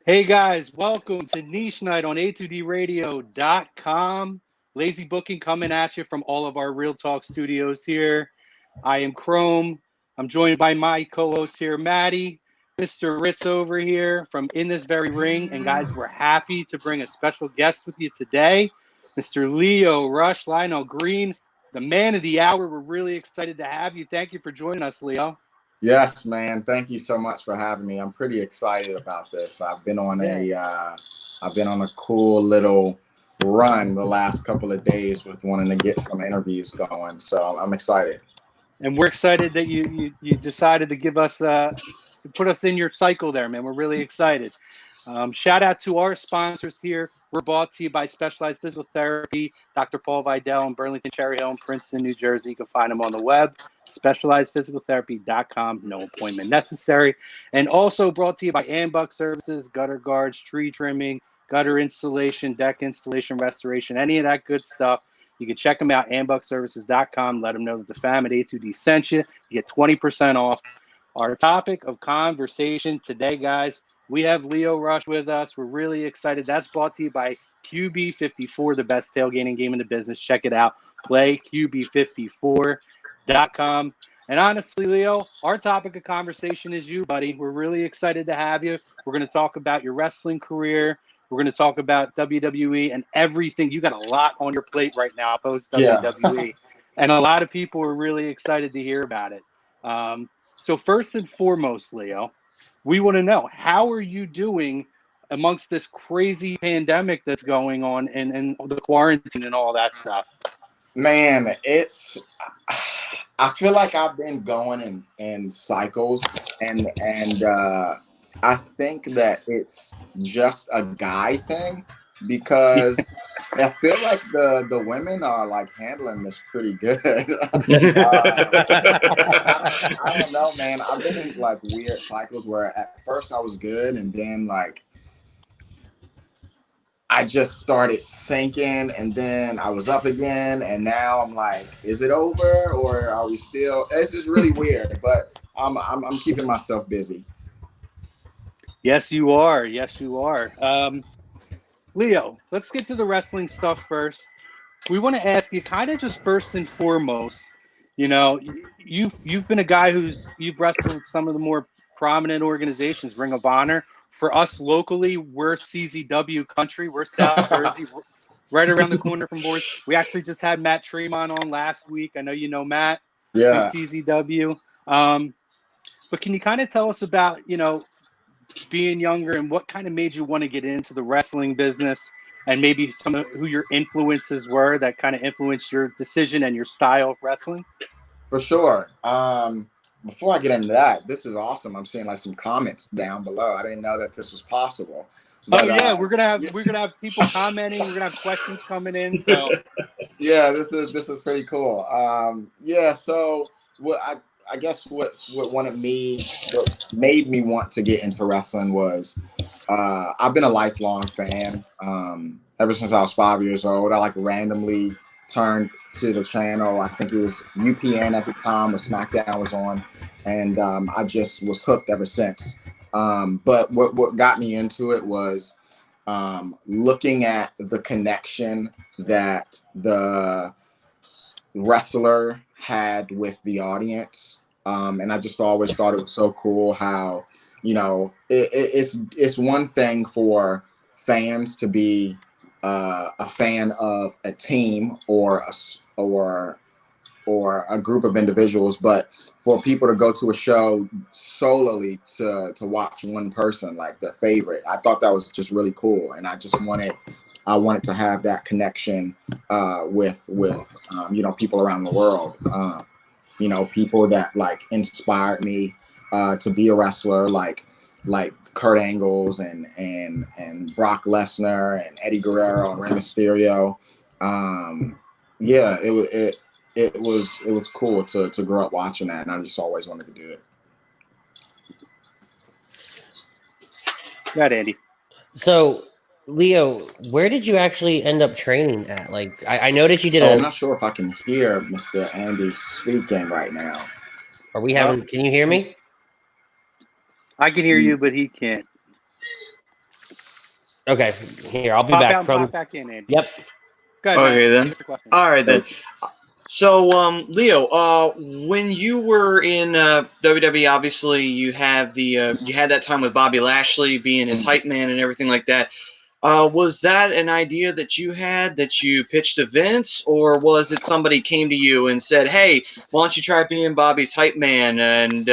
Hey guys, welcome to Niche Night on A2DRadio.com. Lazy Booking coming at you from all of our Real Talk studios here. I am Chrome. I'm joined by my co-host here, Maddie, Mr. Ritz over here from In This Very Ring. And guys, we're happy to bring a special guest with you today, Mr. Lio Rush, Lionel Green, the man of the hour. We're really excited to have you. Thank you for joining us, Lio. Yes, man. Thank you so much for having me. I'm pretty excited about this. I've been on a cool little run the last couple of days with wanting to get some interviews going. So I'm excited. And we're excited that you decided to give us put us in your cycle there, man. We're really excited. Shout out to our sponsors here. We're brought to you by Specialized Physical Therapy, Dr. Paul Vidal in Burlington, Cherry Hill, in Princeton, New Jersey. You can find them on the web, specializedphysicaltherapy.com. No appointment necessary. And also brought to you by Ambuck Services, gutter guards, tree trimming, gutter installation, deck installation, restoration, any of that good stuff. You can check them out, ambuckservices.com. Let them know that the fam at A2D sent you. You get 20% off. Our topic of conversation today, guys, we have Lio Rush with us. We're really excited. That's brought to you by QB54, the best tailgating game in the business. Check it out. PlayQB54.com. And honestly, Lio, our topic of conversation is you, buddy. We're really excited to have you. We're going to talk about your wrestling career. We're going to talk about WWE and everything. You got a lot on your plate right now post-WWE. Yeah. And a lot of people are really excited to hear about it. So first and foremost, Lio, we want to know, how are you doing amongst this crazy pandemic that's going on and the quarantine and all that stuff? Man, I feel like I've been going in cycles and I think that it's just a guy thing because I feel like the women are like handling this pretty good. I don't know, man. I've been in like weird cycles where at first I was good and then like I just started sinking and then I was up again and now I'm like, is it over or are we still? It's just really weird, but I'm keeping myself busy. Yes, you are. Yes, you are. Lio, let's get to the wrestling stuff first. We want to ask you kind of just first and foremost, you know, you've been a guy you've wrestled with some of the more prominent organizations, Ring of Honor. For us locally, we're CZW country. We're South Jersey, right around the corner from boards. We actually just had Matt Tremont on last week. I know you know Matt through Yeah. CZW. But can you kind of tell us about, being younger and what kind of made you want to get into the wrestling business and maybe some of who your influences were that kind of influenced your decision and your style of wrestling? For sure. Before I get into that, this is awesome. I'm seeing like some comments down below. I didn't know that this was possible. But, yeah, we're gonna have people commenting. We're gonna have questions coming in. So yeah, this is pretty cool. Yeah. So what I guess what made me want to get into wrestling was I've been a lifelong fan ever since I was 5 years old. I like randomly turned to the channel. I think it was UPN at the time, or SmackDown was on, and I just was hooked ever since. But what got me into it was looking at the connection that the wrestler had with the audience. And I just always thought it was so cool how, it's one thing for fans to be a fan of a team or a group of individuals, but for people to go to a show solely to watch one person, like their favorite, I thought that was just really cool, and I wanted to have that connection with people around the world, people that like inspired me to be a wrestler, like Kurt Angles and Brock Lesnar and Eddie Guerrero and Rey Mysterio. Yeah, it was cool to grow up watching that, and I just always wanted to do it. Right, Andy. So, Lio, where did you actually end up training at? Like, I noticed you did I'm not sure if I can hear Mr. Andy speaking right now. Are we having? Can you hear me? I can hear you, but he can't. Okay, here I'll be Pop back out and from. pop back in, Andy. Yep. Go ahead, Okay Matt. then. Give us your question. All right then. So, Leo, when you were in WWE, obviously you have you had that time with Bobby Lashley being his hype man and everything like that. Was that an idea that you had that you pitched to Vince, or was it somebody came to you and said, "Hey, why don't you try being Bobby's hype man?" And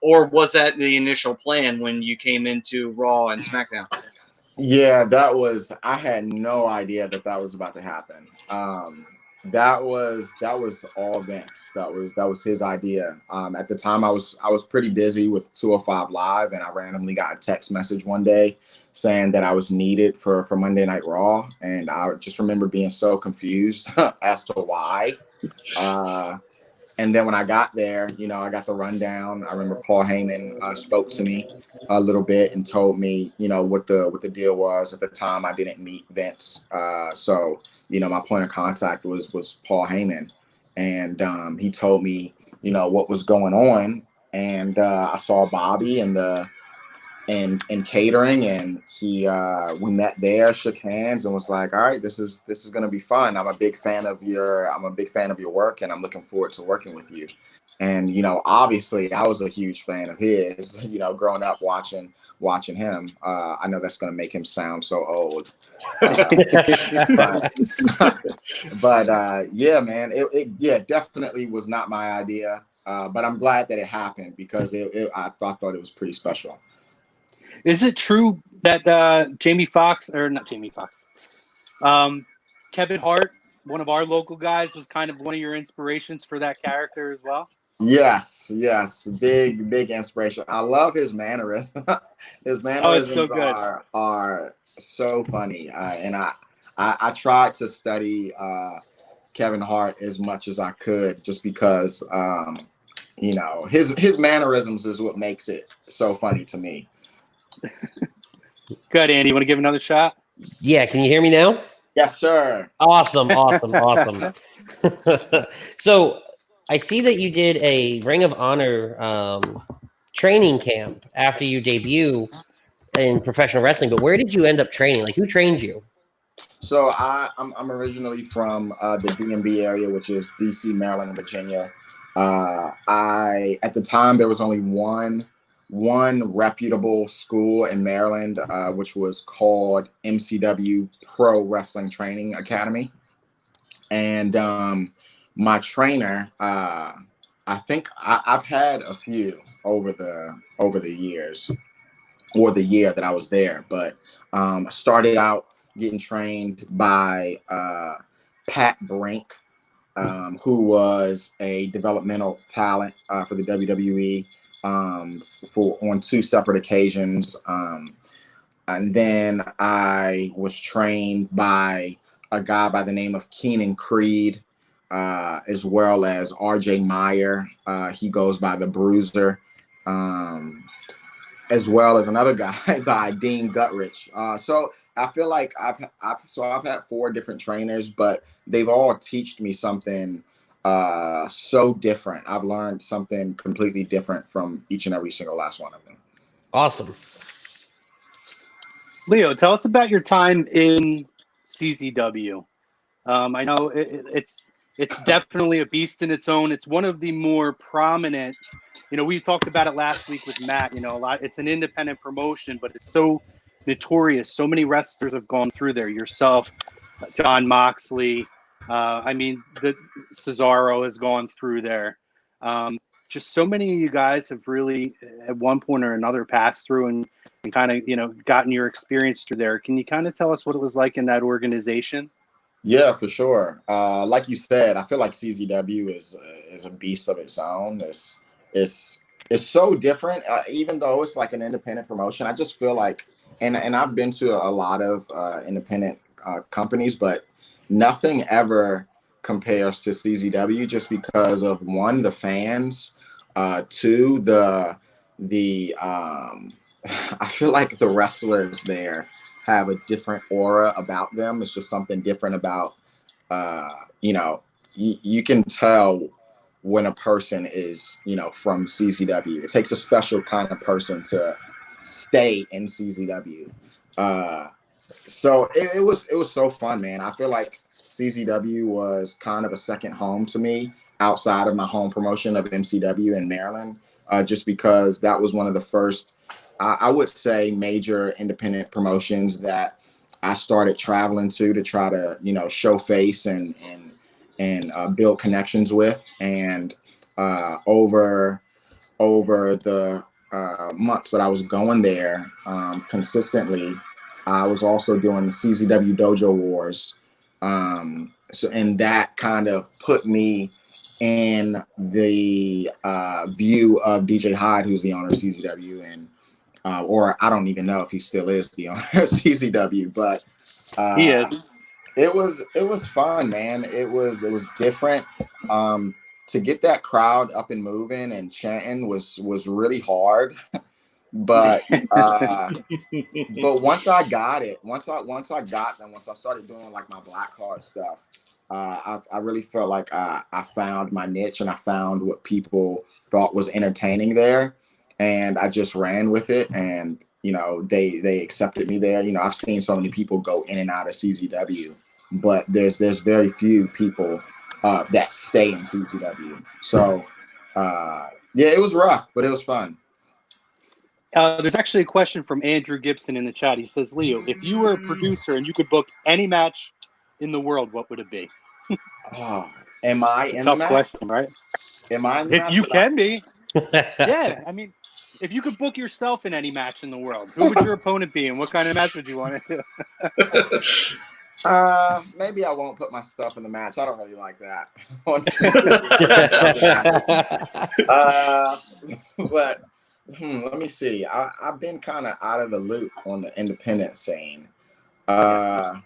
or was that the initial plan when you came into Raw and SmackDown? Yeah, I had no idea that was about to happen. That was all Vince. That was his idea. At the time, I was pretty busy with 205 Live, and I randomly got a text message one day saying that I was needed for Monday Night Raw, and I just remember being so confused as to why. And then when I got there, I got the rundown. I remember Paul Heyman spoke to me a little bit and told me, what the deal was. At the time, I didn't meet Vince, so my point of contact was Paul Heyman, and he told me, what was going on. And I saw Bobby in catering, and we met there, shook hands, and was like, all right, this is gonna be fun. I'm a big fan of your work, and I'm looking forward to working with you. And obviously I was a huge fan of his, growing up watching him. I know that's gonna make him sound so old. But yeah, man, it definitely was not my idea. But I'm glad that it happened, because I thought it was pretty special. Is it true that Jamie Foxx, or not Jamie Foxx, Kevin Hart, one of our local guys, was kind of one of your inspirations for that character as well? Yes, big inspiration. I love his mannerisms. His Oh, it's so mannerisms good. are so funny, and I tried to study Kevin Hart as much as I could, just because his mannerisms is what makes it so funny to me. Good, Andy. You want to give another shot? Yeah, can you hear me now? Yes, sir. Awesome. So I see that you did a Ring of Honor training camp after you debut in professional wrestling, but where did you end up training? Like, who trained you? So I'm originally from the DMV area, which is DC, Maryland, and Virginia. At the time, there was only one reputable school in Maryland, which was called MCW Pro Wrestling Training Academy. And my trainer, I think I've had a few over the years, or the year that I was there, but I started out getting trained by Pat Brink, who was a developmental talent for the WWE, on two separate occasions. And then I was trained by a guy by the name of Keenan Creed, as well as RJ Meyer. He goes by the Bruiser. As well as another guy by Dean Gutrich. So I feel like I've had four different trainers, but they've all taught me something so different. I've learned something completely different from each and every single last one of them. Awesome. Leo, tell us about your time in CZW. I know it's definitely a beast in its own. It's one of the more prominent. We talked about it last week with Matt. A lot. It's an independent promotion, but it's so notorious. So many wrestlers have gone through there. Yourself, John Moxley. The Cesaro has gone through there. Just so many of you guys have really, at one point or another, passed through and kind of, gotten your experience through there. Can you kind of tell us what it was like in that organization? Yeah, for sure. Like you said, I feel like CZW is a beast of its own. It's so different, even though it's like an independent promotion. I just feel like, and I've been to a lot of independent companies, but nothing ever compares to CZW, just because of, one, the fans, two, the I feel like the wrestlers there have a different aura about them. It's just something different about, you can tell when a person is, from CZW. It takes a special kind of person to stay in CZW. So it was so fun, man. I feel like CZW was kind of a second home to me outside of my home promotion of MCW in Maryland, just because that was one of the first, I would say, major independent promotions that I started traveling to try to, show face and build connections with. And over the months that I was going there consistently, I was also doing the CZW Dojo Wars. And that kind of put me in the view of DJ Hyde, who's the owner of CZW, and or I don't even know if he still is the owner of CZW, but He uh, is. it was fun, man. It was different. To get that crowd up and moving and chanting was really hard. But but once I got it, once I got them, once I started doing like my black card stuff, I really felt like I found my niche and I found what people thought was entertaining there, and I just ran with it. And they accepted me there. I've seen so many people go in and out of CZW, but there's very few people that stay in CZW. So yeah, it was rough, but it was fun. There's actually a question from Andrew Gibson in the chat. He says, Leo, if you were a producer and you could book any match in the world, what would it be? Oh, am I It's a in the tough match? question, right? Am I in the If match? you can be. Yeah, I mean, if you could book yourself in any match in the world, who would your opponent be and what kind of match would you want to do? Maybe I won't put myself in the match. I don't really like that. But let me see. I've been kind of out of the loop on the independent scene. But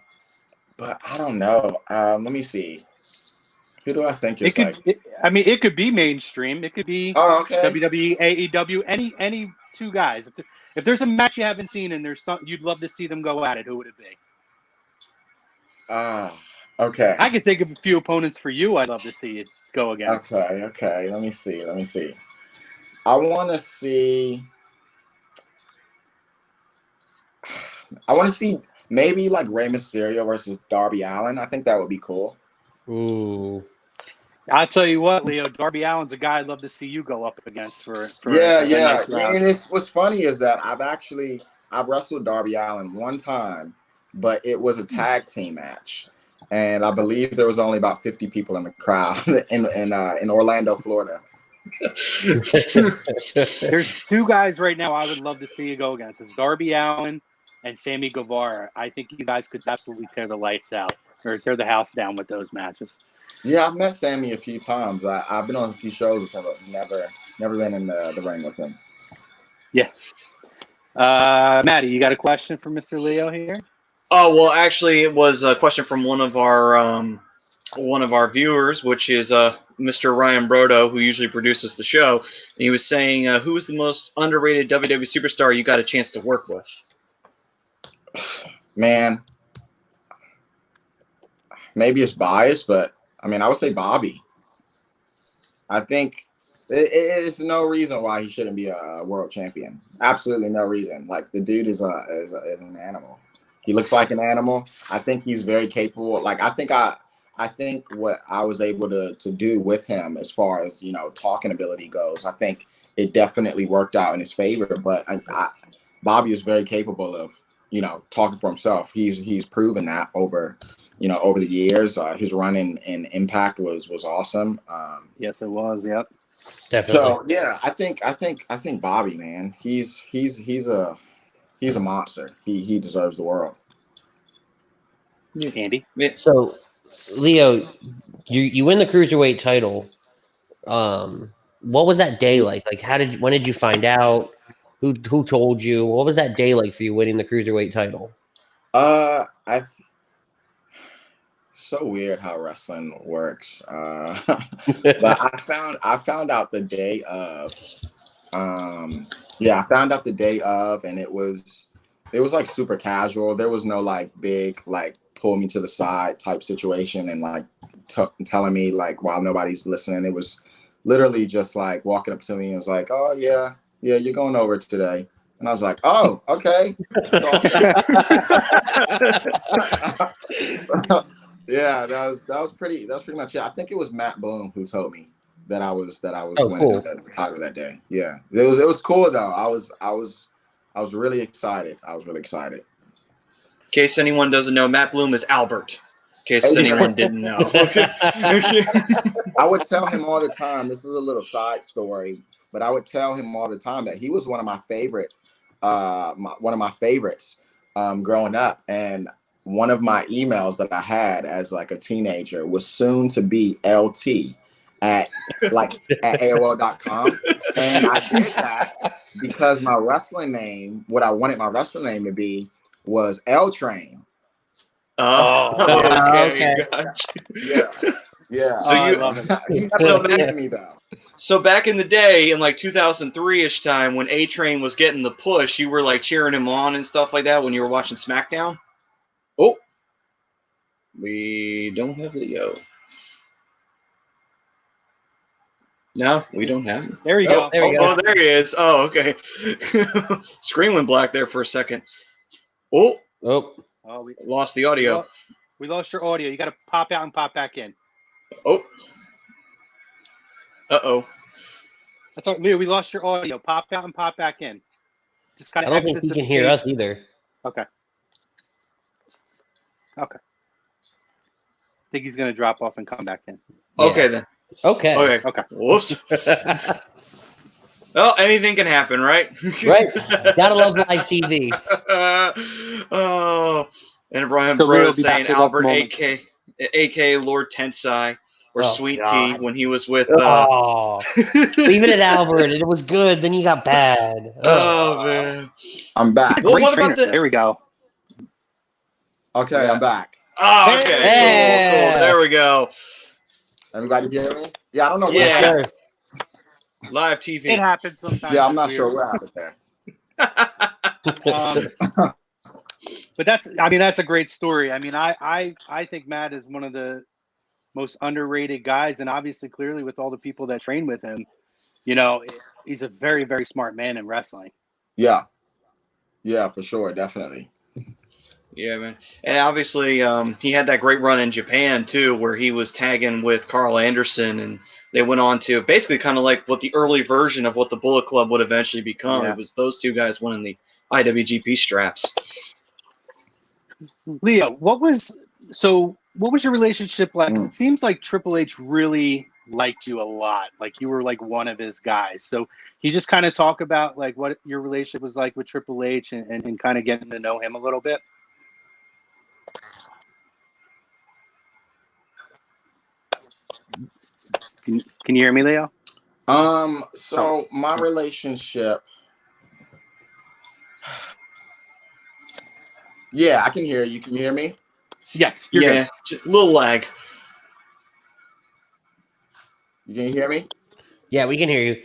I don't know. Let me see. Who do I think is like? It could be mainstream. It could be Oh, okay. WWE, AEW, any two guys. If there's a match you haven't seen and there's you'd love to see them go at it, who would it be? Okay. I could think of a few opponents for you I'd love to see it go against. Okay. Let me see. I want to see maybe like Rey Mysterio versus Darby Allin. I think that would be cool. Ooh. I'll tell you what, Leo, Darby Allin's a guy I'd love to see you go up against for Yeah. a nice round. And what's funny is that I've wrestled Darby Allin one time, but it was a tag team match. And I believe there was only about 50 people in the crowd in Orlando, Florida. There's two guys right now I would love to see you go against. It's Darby Allin and Sammy Guevara. I think you guys could absolutely tear the lights out or tear the house down with those matches. Yeah, I've met Sammy a few times. I've been on a few shows with him, but never been in the ring with him. Yeah. Maddie, you got a question for Mr. Leo here? Oh, well, actually, it was a question from one of our viewers, which is Mr. Ryan Brodo, who usually produces the show. And he was saying, who is the most underrated WWE superstar you got a chance to work with? Man, maybe it's biased, but I mean, I would say Bobby. I think there's no reason why he shouldn't be a world champion. Absolutely no reason. Like, the dude is an animal. He looks like an animal. I think he's very capable. Like, I think what I was able to do with him as far as, talking ability goes, I think it definitely worked out in his favor. But Bobby is very capable of, talking for himself. He's proven that over the years. His run in Impact was awesome. Yes, it was. Yep. Definitely. So yeah, I think Bobby, man, he's a monster. He deserves the world. Andy? So, Leo, you win the cruiserweight title. What was that day like? Like, when did you find out? Who told you? What was that day like for you winning the cruiserweight title? So weird how wrestling works. But I found out the day of. I found out the day of, and it was like super casual. There was no like big like pull me to the side type situation and like telling me like while nobody's listening. It was literally just like walking up to me and was like, oh yeah, you're going over today. And I was like, oh, okay. So, yeah, that was pretty much it. I think it was Matt Bloom who told me that I was Oh, winning cool. the title that day. Yeah. It was cool though. I was really excited. I was really excited. In case anyone doesn't know, Matt Bloom is Albert. In case anyone didn't know. I would tell him all the time, this is a little side story, but I would tell him all the time that he was one of my favorites growing up. And one of my emails that I had as like a teenager was soon to be LT at AOL.com. And I did that because my wrestling name, what I wanted my wrestling name to be, was L Train. Okay. Okay. Gotcha. Yeah. So I you love it. He never So believed me though. So back in the day, in like 2003-ish time, when A Train was getting the push, you were like cheering him on and stuff like that when you were watching SmackDown. Oh, we don't have Leo. No, we don't have him. There you go. There we go. Oh, there he is. Oh, okay. Screen went black there for a second. Oh, Oh, We lost the audio. we lost your audio. You got to pop out and pop back in. Oh. Uh-oh. That's all, Leo. We lost your audio. Pop out and pop back in. Just kind I of don't exit think he the can hear page. us either. Okay. I think he's gonna drop off and come back in. Okay then. Okay. Okay. Whoops. Well, anything can happen, right? Right. Gotta love live TV. Oh, and Brian So Bro Leo is will be back saying with us Albert, momentarily. aka Lord Tensai, or Oh, Sweet God. Tea when he was with. Oh, leave it at Albert. It was good. Then you got bad. Oh man. I'm back. Well, Great what trainer. about the? There we go. Okay, I'm back. Oh, okay, Hey! cool. There we go. Everybody hear me? Yeah, I don't know what Yeah. happened. Live TV. It happens sometimes. Yeah, I'm It's not weird. sure what happened there. But that's a great story. I mean, I think Matt is one of the most underrated guys, and obviously, clearly, with all the people that train with him, he's a very, very smart man in wrestling. Yeah, for sure, definitely. Yeah, man. And obviously, he had that great run in Japan, too, where he was tagging with Carl Anderson, and they went on to basically kind of like what the early version of what the Bullet Club would eventually become. Yeah. It was those two guys winning the IWGP straps. Leo, what was your relationship like? 'Cause it seems like Triple H really liked you a lot. Like you were like one of his guys. So you just kind of talk about like what your relationship was like with Triple H and kind of getting to know him a little bit. Can you hear me, Leo? So my relationship. Yeah, I can hear you. Can you hear me? Yes, you're good. A little lag. You can hear me? Yeah, we can hear you.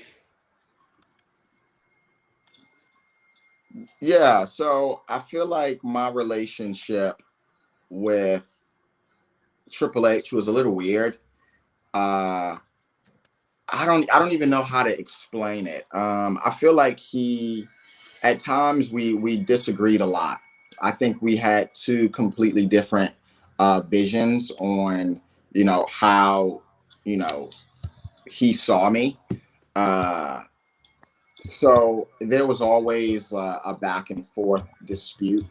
Yeah, so I feel like my relationship with Triple H was a little weird. I don't even know how to explain it. I feel like at times we disagreed a lot. I think we had two completely different visions on, how, he saw me. So there was always a back and forth dispute.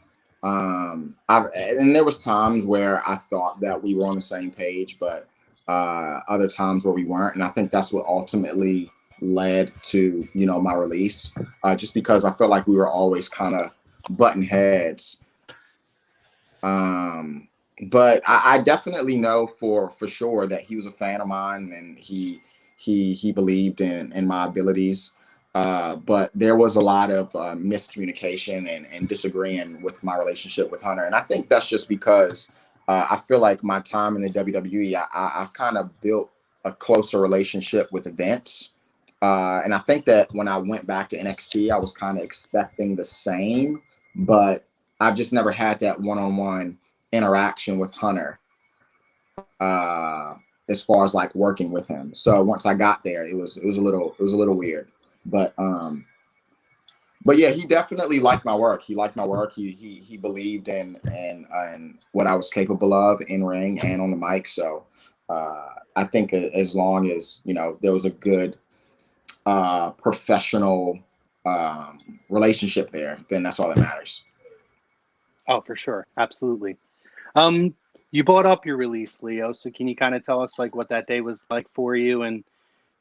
And there was times where I thought that we were on the same page, but other times where we weren't. And I think that's what ultimately led to, my release, just because I felt like we were always kind of butting heads. But I definitely know for sure that he was a fan of mine and he believed in my abilities. But there was a lot of miscommunication and disagreeing with my relationship with Hunter. And I think that's just because I feel like my time in the WWE, I've kind of built a closer relationship with Vince. And I think that when I went back to NXT, I was kind of expecting the same, but I've just never had that one-on-one interaction with Hunter as far as like working with him. So once I got there, it was a little weird. But But yeah, he definitely liked my work. He liked my work. He believed in what I was capable of in ring and on the mic. So I think as long as there was a good professional relationship there, then that's all that matters. Oh, for sure, absolutely. You brought up your release, Leo. So can you kind of tell us like what that day was like for you, and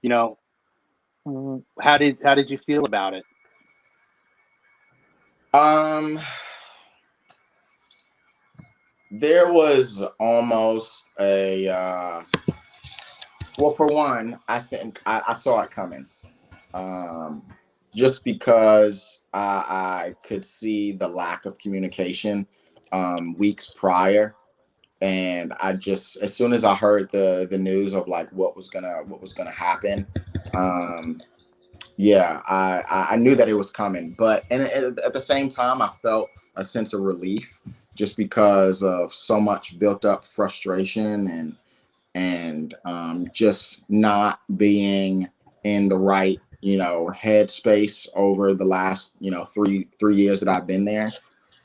you know how did you feel about it? There was almost a well, for one, I think I saw it coming. Um, just because I could see the lack of communication weeks prior, and I just as soon as I heard the news of like what was gonna happen, yeah, I knew that it was coming. But and at the same time, I felt a sense of relief just because of so much built up frustration and just not being in the right headspace over the last three years that I've been there.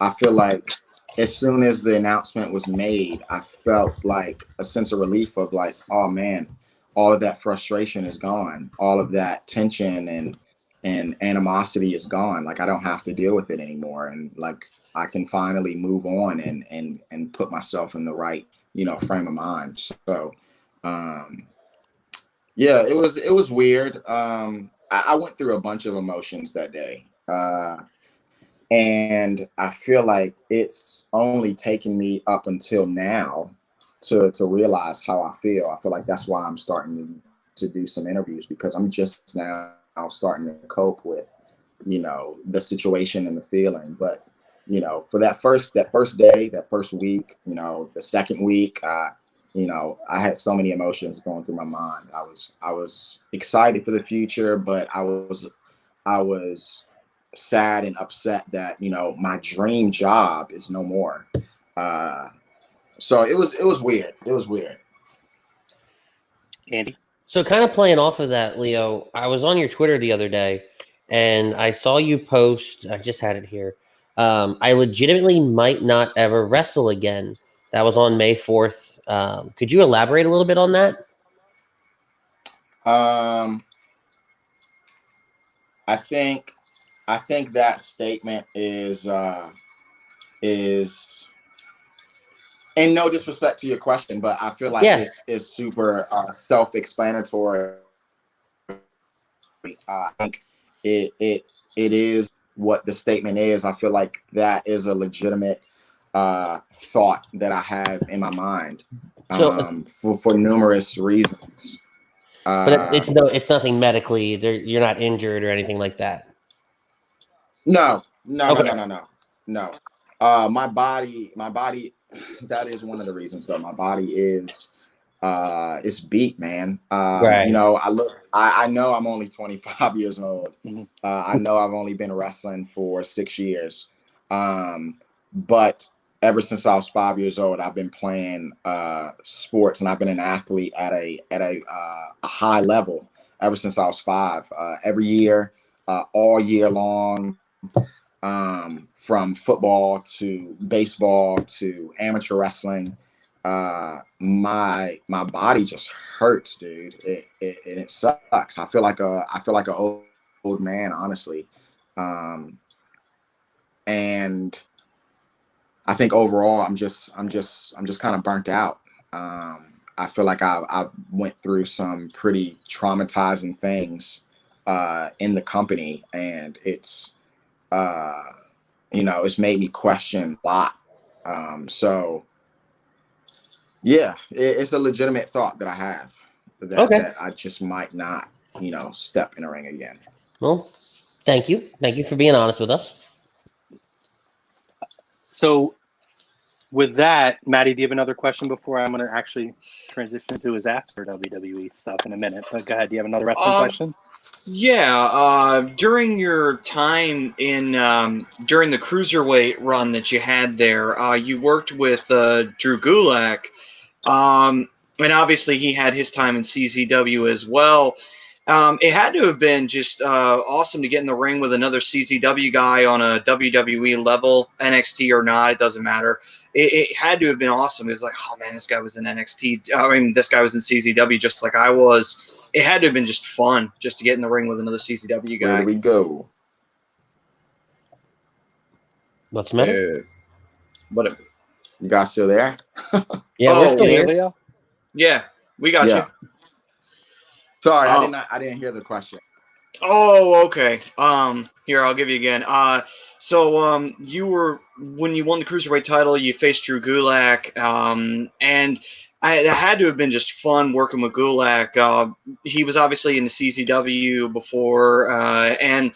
I feel like as soon as the announcement was made, I felt like a sense of relief of like, oh man, all of that frustration is gone, all of that tension and animosity is gone. Like I don't have to deal with it anymore, and like I can finally move on and put myself in the right frame of mind. So um yeah, it was weird. I went through a bunch of emotions that day, and I feel like it's only taken me up until now to realize how I feel. I feel like that's why I'm starting to do some interviews, because I'm just now starting to cope with the situation and the feeling. But for that first day, that first week, the second week, I had so many emotions going through my mind. I was excited for the future, but I was sad and upset that my dream job is no more. So it was weird. It was weird. Andy? So, kind of playing off of that, Leo, I was on your Twitter the other day, and I saw you post. I just had it here. I legitimately might not ever wrestle again. That was on May 4th. Could you elaborate a little bit on that? Um, I think I think that statement is and no disrespect to your question, but I feel like Yeah. it's super self-explanatory. I think it is what the statement is. I feel like that is a legitimate thought that I have in my mind So, for numerous reasons. but Uh, it's nothing medically. You're not injured or anything like that. no, no, no, no, Okay. no, no, no. My body. That is one of the reasons, though. My body is beat, man. Right. I know I'm only 25 years old. Mhm. I know I've only been wrestling for 6 years. But ever since I was 5 years old, I've been playing sports, and I've been an athlete at a high level ever since I was five. Every year, all year long, from football to baseball to amateur wrestling. My body just hurts, dude. It sucks. I feel like a old man, honestly. And I think overall I'm just kind of burnt out. I feel like I went through some pretty traumatizing things in the company, and uh, it's made me question a lot. So yeah, it's a legitimate thought that I have Okay. that I just might not, step in a ring again. Well, thank you. Thank you for being honest with us. So with that, Maddie, do you have another question before I'm going to actually transition to his after WWE stuff in a minute? But go ahead. Do you have another wrestling Uh, question? yeah. During your time in during the cruiserweight run that you had there, you worked with Drew Gulak, and obviously he had his time in CZW as well. It had to have been just awesome to get in the ring with another CZW guy on a WWE level, NXT or not, it doesn't matter. It had to have been awesome. It was like, oh man, this guy was in NXT. I mean, this guy was in CZW just like I was. It had to have been just fun just to get in the ring with another CZW guy. Where do we go? What's the matter? What? You guys still there? Yeah, we're still here. Leo? Yeah, we got you. Sorry, Oh. I didn't hear the question. Oh, okay. Here, I'll give you again. You were, when you won the Cruiserweight title, you faced Drew Gulak, and it had to have been just fun working with Gulak. He was obviously in the CZW before, and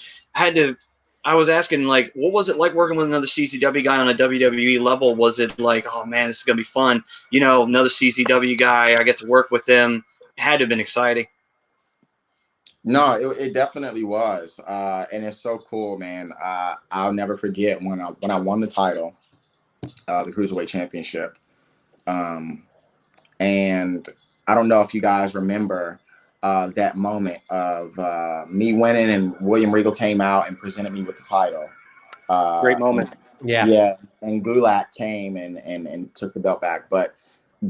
I was asking, like, what was it like working with another CZW guy on a WWE level? Was it like, oh man, this is gonna be fun? You know, another CZW guy, I get to work with him. It had to have been exciting. No, it definitely was, and it's so cool, man. I'll never forget when I won the title, the Cruiserweight Championship, and I don't know if you guys remember that moment of me winning and William Regal came out and presented me with the title. Great moment. Yeah. And Gulak came and took the belt back, but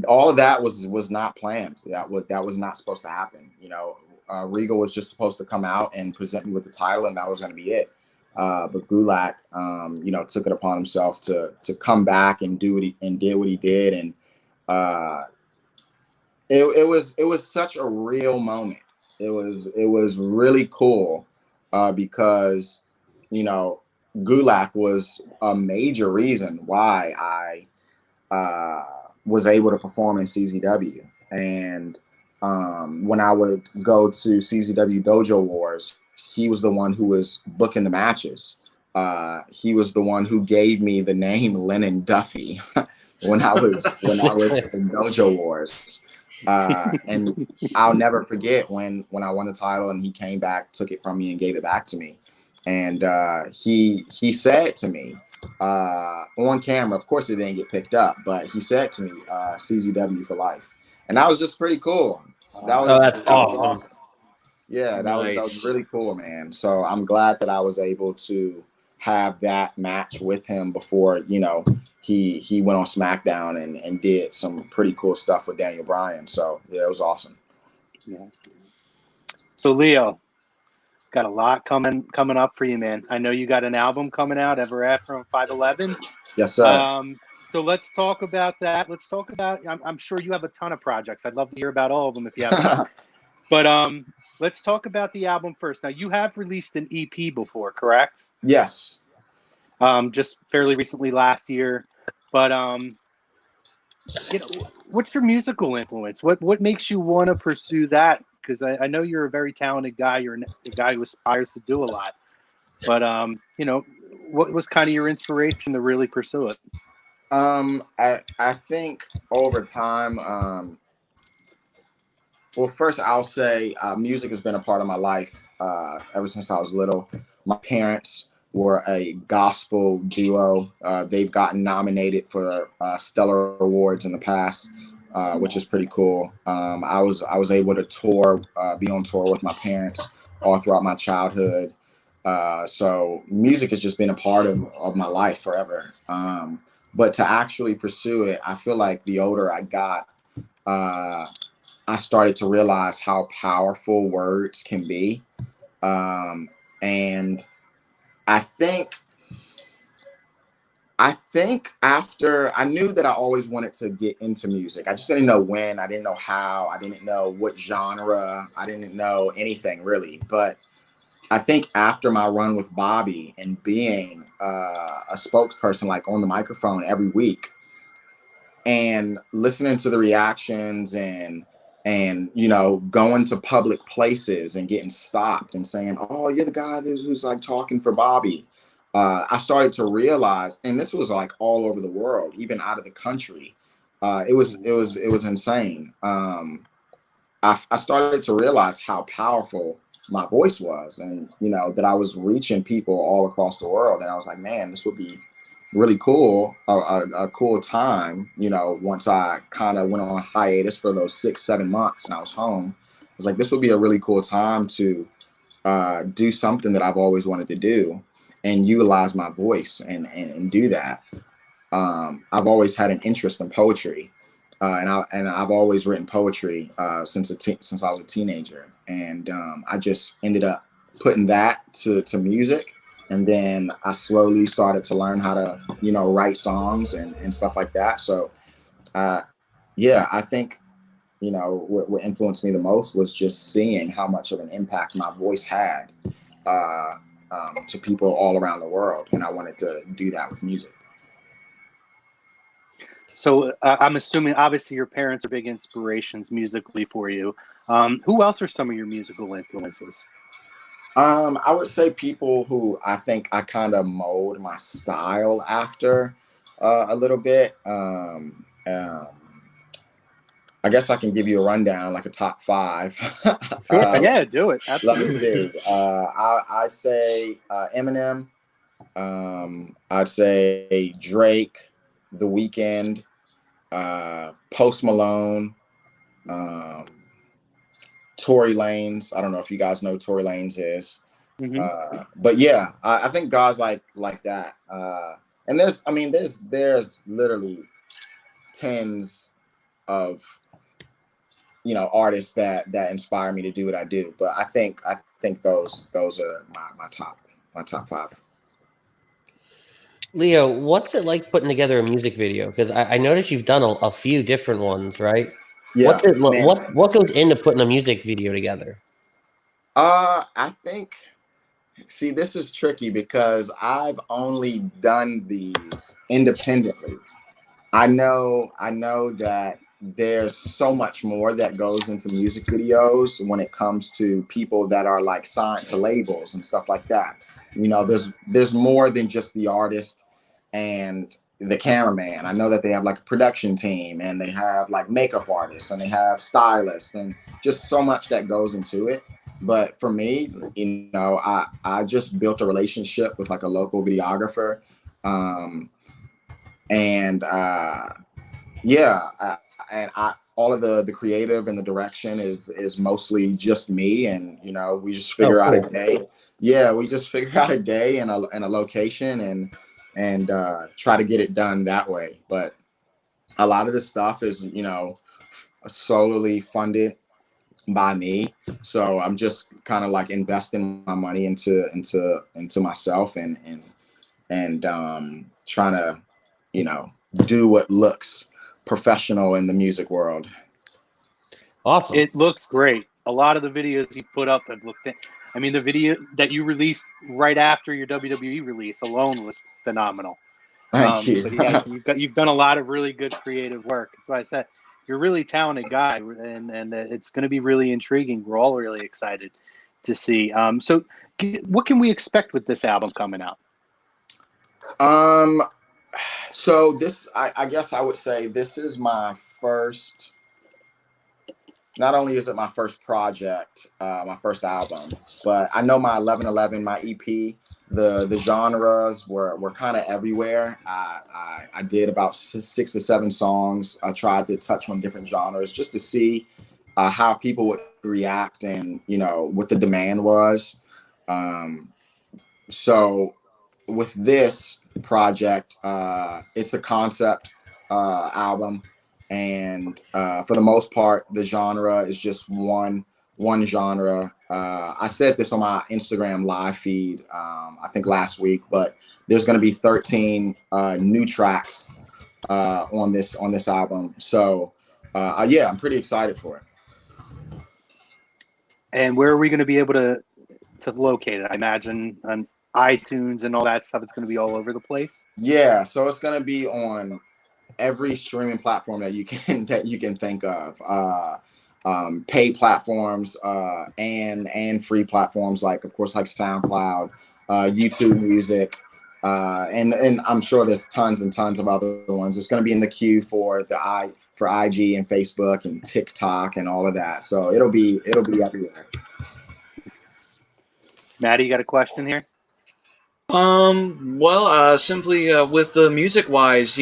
all of that was not planned. That was not supposed to happen. You know, Regal was just supposed to come out and present me with the title, and that was going to be it. But Gulak, you know, took it upon himself to come back and do what he did, and it was such a real moment. It was really cool because, you know, Gulak was a major reason why I was able to perform in CZW. And when I would go to CZW Dojo Wars, he was the one who was booking the matches. He was the one who gave me the name Lennon Duffy when I was in Dojo Wars. And I'll never forget when I won the title and he came back, took it from me, and gave it back to me. And he said to me on camera, of course it didn't get picked up, but he said to me, CZW for life. And that was just pretty cool. That's awesome. Yeah, that Nice. was really cool, man. So I'm glad that I was able to have that match with him before, you know, he went on SmackDown and did some pretty cool stuff with Daniel Bryan. So yeah, it was awesome. Yeah. So Leo, got a lot coming up for you, man. I know you got an album coming out, Ever After on 511. Yes, sir. So let's talk about that. Let's talk about, I'm sure you have a ton of projects. I'd love to hear about all of them if you have time. But let's talk about the album first. Now, you have released an EP before, correct? Yes. Just fairly recently last year. But you know, what's your musical influence? What makes you want to pursue that? Because I know you're a very talented guy. You're a guy who aspires to do a lot. But you know, what was kind of your inspiration to really pursue it? I think over time, well, first I'll say music has been a part of my life ever since I was little. My parents were a gospel duo. They've gotten nominated for Stellar Awards in the past, which is pretty cool. I was able to tour, be on tour with my parents all throughout my childhood. So music has just been a part of my life forever. But to actually pursue it, I feel like the older I got, I started to realize how powerful words can be. And I think after I knew that I always wanted to get into music. I just didn't know when, I didn't know how, I didn't know what genre, I didn't know anything really. But I think after my run with Bobby and being a spokesperson, like on the microphone every week and listening to the reactions and you know, going to public places and getting stopped and saying, oh, you're the guy who's like talking for Bobby. I started to realize, and this was like all over the world, even out of the country. It was insane. I started to realize how powerful my voice was, and you know, that I was reaching people all across the world. And I was like, man, this would be really cool, a cool time, you know, once I kind of went on hiatus for those 6-7 months and I was home, was like, this would be a really cool time to do something that I've always wanted to do and utilize my voice and do that. I've always had an interest in poetry, and I've always written poetry since I was a teenager, and I just ended up putting that to music, and then I slowly started to learn how to write songs and stuff like that. So yeah, I think what influenced me the most was just seeing how much of an impact my voice had to people all around the world, and I wanted to do that with music. So I'm assuming, obviously, your parents are big inspirations musically for you. Who else are some of your musical influences? I would say people who I think I kind of mold my style after a little bit. I guess I can give you a rundown, like a top 5. Sure. Yeah, do it. Let me Absolutely. see. I'd say Eminem. I'd say Drake, The Weeknd, Post Malone, Tory Lanez. I don't know if you guys know who Tory Lanez is. Mm-hmm. But yeah, I think guys like that. And there's literally tens of artists that inspire me to do what I do. But I think those are my top 5. Leo, what's it like putting together a music video? Because I noticed you've done a few different ones, right? Yeah. Man. What goes into putting a music video together? I think, see, this is tricky because I've only done these independently. I know that there's so much more that goes into music videos when it comes to people that are like signed to labels and stuff like that. There's more than just the artist and the cameraman. I know that they have like a production team, and they have like makeup artists, and they have stylists, and just so much that goes into it. But for me, I just built a relationship with like a local videographer. And yeah, and all of the creative and the direction is mostly just me, and we just figure out a Cool. day. Yeah, we just figure out a day and a location, and try to get it done that way. But a lot of this stuff is solely funded by me, so I'm just kind of like investing my money into myself, and trying to do what looks professional in the music world. Awesome. It looks great. A lot of the videos you put up have looked. I mean, the video that you released right after your WWE release alone was phenomenal. Thank you. But yeah, you've done a lot of really good creative work. That's why I said you're a really talented guy, and it's going to be really intriguing. We're all really excited to see. So, what can we expect with this album coming out? So this, I guess I would say this is my first. Not only is it my first project, my first album, but I know my 1111, my EP, the genres were kind of everywhere. I did about 6 to 7 songs. I tried to touch on different genres just to see how people would react, and what the demand was. So with this project, it's a concept album, and for the most part, the genre is just one genre. I said this on my Instagram live feed, I think last week, but there's going to be 13 new tracks on this album. So yeah, I'm pretty excited for it. And where are we going to be able to locate it? I imagine on iTunes and all that stuff. It's going to be all over the place. Yeah, so it's going to be on every streaming platform that you can think of. Paid platforms and free platforms, like of course like SoundCloud, YouTube Music, and I'm sure there's tons and tons of other ones. It's going to be in the queue for IG and Facebook and TikTok and all of that. So it'll be everywhere. Maddie, you got a question here? Well, simply with the music wise,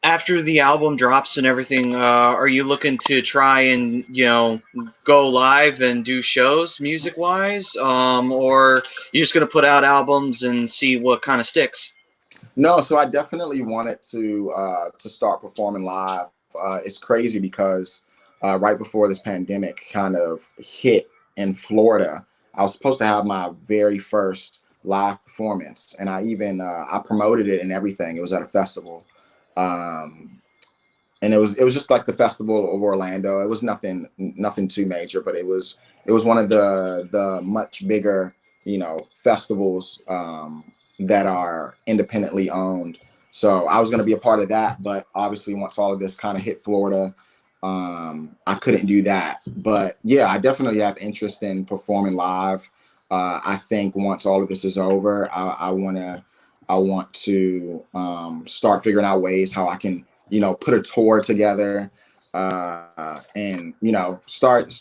after the album drops and everything, are you looking to try and go live and do shows music wise, or you just gonna put out albums and see what kind of sticks? No, so I definitely wanted to start performing live. It's crazy because right before this pandemic kind of hit in Florida, I was supposed to have my very first live performance, and I promoted it and everything. It was at a festival, um, and it was just like the Festival of Orlando. It was nothing too major, but it was one of the much bigger festivals that are independently owned. So I was going to be a part of that, but obviously once all of this kind of hit Florida, I couldn't do that. But yeah, I definitely have interest in performing live. I think once all of this is over, I want to start figuring out ways how I can put a tour together, and start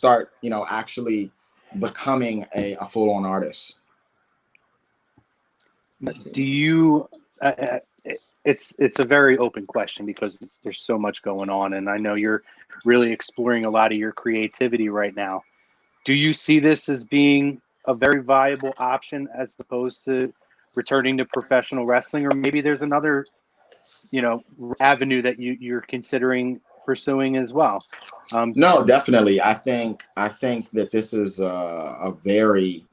actually becoming a full-on artist. Do you? It's a very open question because there's so much going on, and I know you're really exploring a lot of your creativity right now. Do you see this as being a very viable option as opposed to returning to professional wrestling, or maybe there's another, avenue that you're considering pursuing as well? No, definitely. I think that this is a very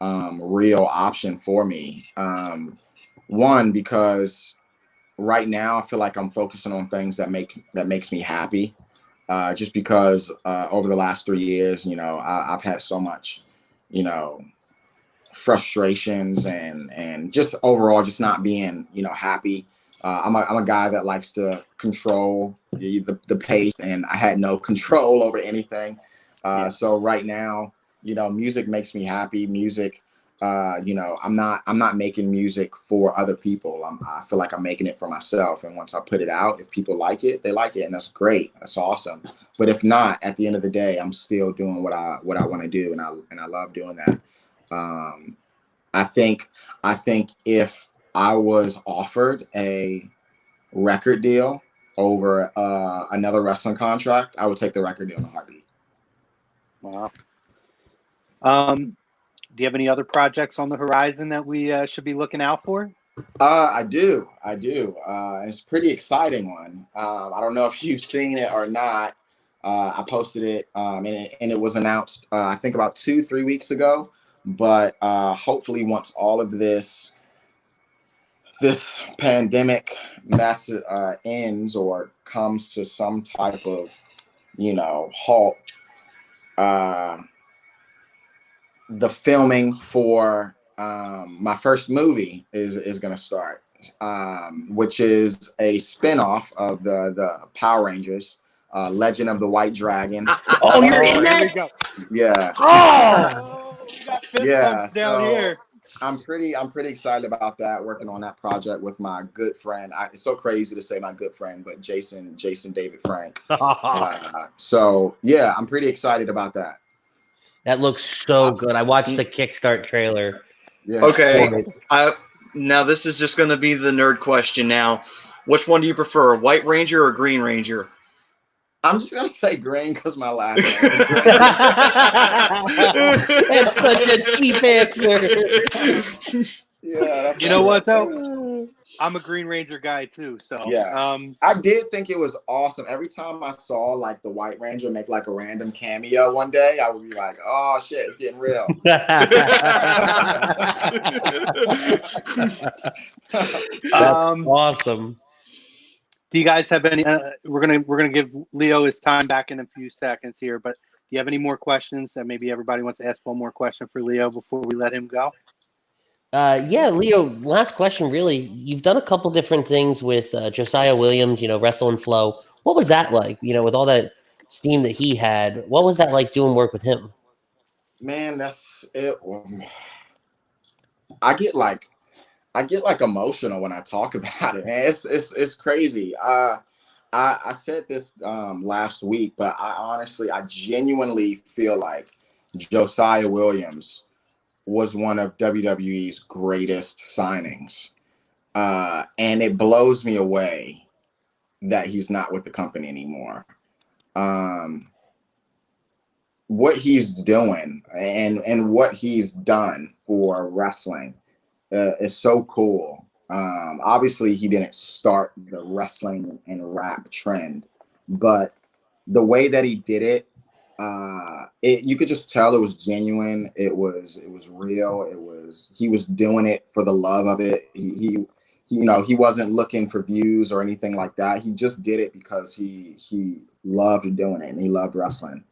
real option for me. One, because right now I feel like I'm focusing on things that makes me happy. Just because over the last 3 years, I've had so much, you know, frustrations and just overall just not being happy. I'm a guy that likes to control the pace, and I had no control over anything. So right now, music makes me happy. Music, I'm not making music for other people. I feel like I'm making it for myself, and once I put it out, if people like it, they like it, and that's great. That's awesome. But if not, at the end of the day, I'm still doing what I want to do, and I love doing that. Um, I think if I was offered a record deal over another wrestling contract, I would take the record deal in a heartbeat. Wow. Do you have any other projects on the horizon that we should be looking out for? I do. It's a pretty exciting one. I don't know if you've seen it or not. I posted it, and it was announced, I think about 2-3 weeks ago. But hopefully, once all of this pandemic mess ends or comes to some type of halt, the filming for my first movie is going to start, which is a spinoff of the Power Rangers, Legend of the White Dragon. Oh, you're in Here that? we go. Yeah. Oh, We got fist Yeah, bumps down so here. I'm pretty excited about that. Working on that project with my good friend. It's so crazy to say my good friend, but Jason David Frank. So yeah, I'm pretty excited about that. that looks so good. I watched the Kickstart trailer. Yeah. Okay, for it. now this is just going to be the nerd question. Now, which one do you prefer, White Ranger or Green Ranger? I'm just gonna say green because my last name is green. That's such a cheap answer. Yeah, that's You my know what last though? name. I'm a Green Ranger guy too. So Yeah. I did think it was awesome. Every time I saw like the White Ranger make like a random cameo one day, I would be like, "Oh shit, it's getting real." That's awesome. do you guys have any? We're gonna give Leo his time back in a few seconds here, but do you have any more questions that maybe everybody wants to ask one more question for Leo before we let him go? Yeah, Leo, last question really. You've done a couple different things with Josiah Williams, Wrestle and Flow. What was that like, with all that steam that he had? What was that like doing work with him? Man, that's it. I get like emotional when I talk about it, man. It's crazy. I said this last week, but I genuinely feel like Josiah Williams was one of WWE's greatest signings, and it blows me away that he's not with the company anymore. What he's doing and what he's done for wrestling is so cool. Obviously, he didn't start the wrestling and rap trend, but the way that he did it, you could just tell it was genuine. It was real. He was doing it for the love of it. He he wasn't looking for views or anything like that. He just did it because he loved doing it and he loved wrestling.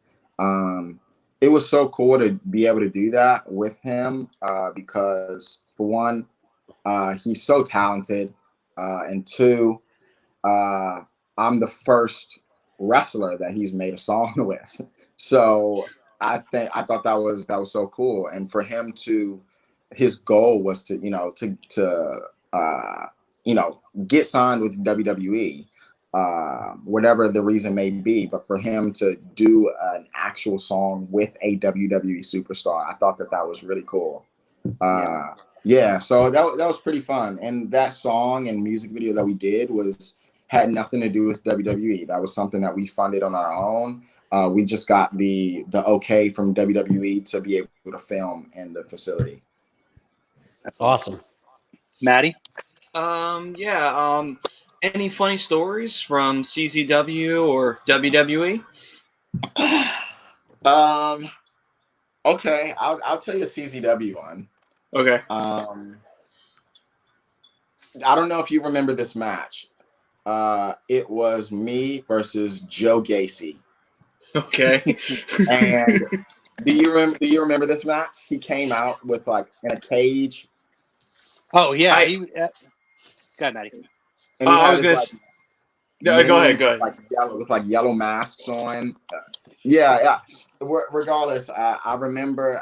It was so cool to be able to do that with him because, for one, he's so talented, and two, I'm the first wrestler that he's made a song with. So I thought that was so cool, and for him to, his goal was to get signed with WWE, whatever the reason may be, but for him to do an actual song with a WWE superstar, I thought that was really cool. Yeah, so that was pretty fun, and that song and music video that we did had nothing to do with WWE. That was something that we funded on our own. We just got the okay from WWE to be able to film in the facility. That's awesome. Maddie? Any funny stories from CZW or WWE? Okay, I'll tell you a CZW one. Okay. I don't know if you remember this match. It was me versus Joe Gacy. Okay. And do you remember this match? He came out with like in a cage. Oh yeah, go ahead, Maddie. And he had go ahead. With yellow masks on. Yeah. Regardless, I remember.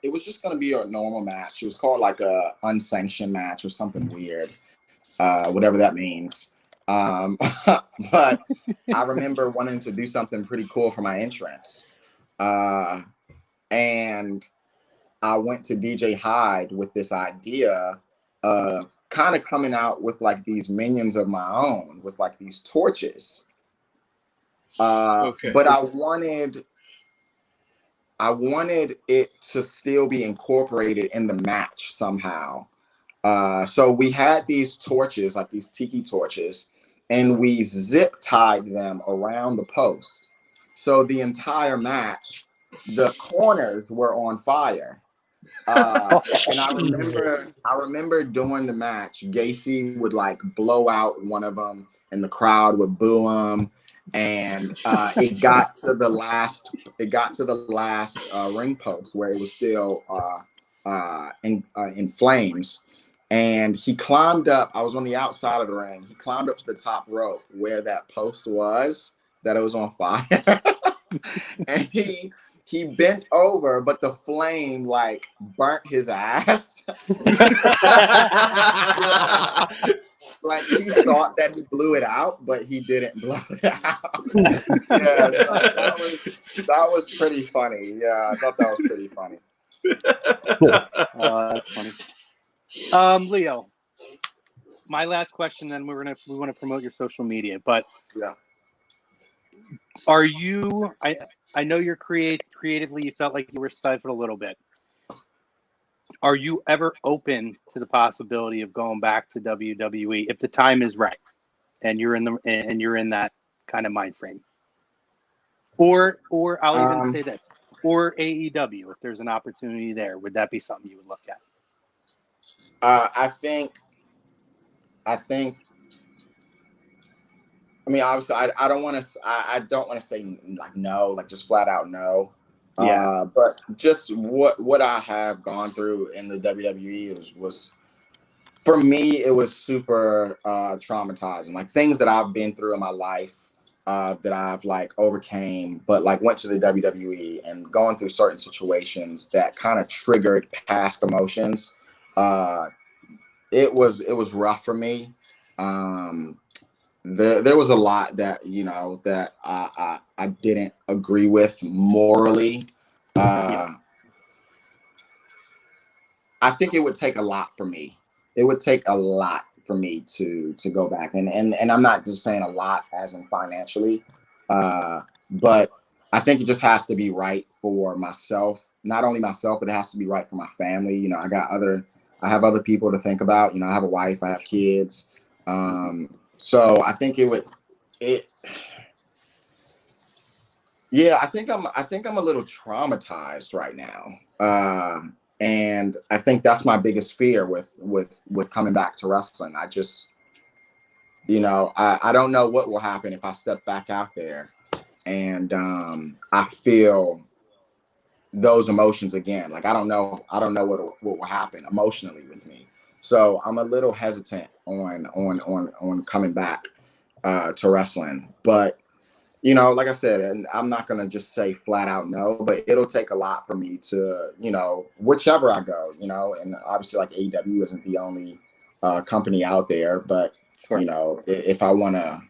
It was just gonna be a normal match. It was called like a unsanctioned match or something weird, whatever that means. But I remember wanting to do something pretty cool for my entrance, and I went to DJ Hyde with this idea of kind of coming out with like these minions of my own with like these torches. Okay. But I wanted it to still be incorporated in the match somehow. So we had these torches, like these tiki torches, and we zip tied them around the post. So the entire match, the corners were on fire. And I remember during the match, Gacy would like blow out one of them, and the crowd would boo him. And it got to the last ring post where it was still in flames. And he climbed up. I was on the outside of the ring. He climbed up to the top rope where that post was, that it was on fire. And he bent over, but the flame like burnt his ass. Like he thought that he blew it out, but he didn't blow it out. Yeah, so that was pretty funny. Yeah, I thought that was pretty funny. That's funny. Lio, my last question, then we want to promote your social media, but yeah, are you? I know you're creatively. You felt like you were stifled a little bit. Are you ever open to the possibility of going back to WWE if the time is right, and you're in that kind of mind frame? Or I'll even say this, or AEW if there's an opportunity there, would that be something you would look at? I mean, obviously, I don't want to say like no, like just flat out no. Yeah. But just what I have gone through in the WWE was for me, it was super traumatizing. Like things that I've been through in my life that I've like overcame, but like went to the WWE and going through certain situations that kind of triggered past emotions. It was rough for me. There was a lot that that I didn't agree with morally. I think it would take a lot for me. It would take a lot for me to go back. And I'm not just saying a lot as in financially, but I think it just has to be right for myself. Not only myself, but it has to be right for my family. You know, I have other people to think about. You know, I have a wife, I have kids. So I think yeah, I think I'm a little traumatized right now. And I think that's my biggest fear with coming back to wrestling. I just, you know, I don't know what will happen if I step back out there and I feel those emotions again. Like I don't know what will happen emotionally with me. So I'm a little hesitant on coming back to wrestling. But you know, like I said, and I'm not gonna just say flat out no, but it'll take a lot for me to, you know, whichever I go, you know, and obviously like AEW isn't the only company out there, but Sure. you know, if I want to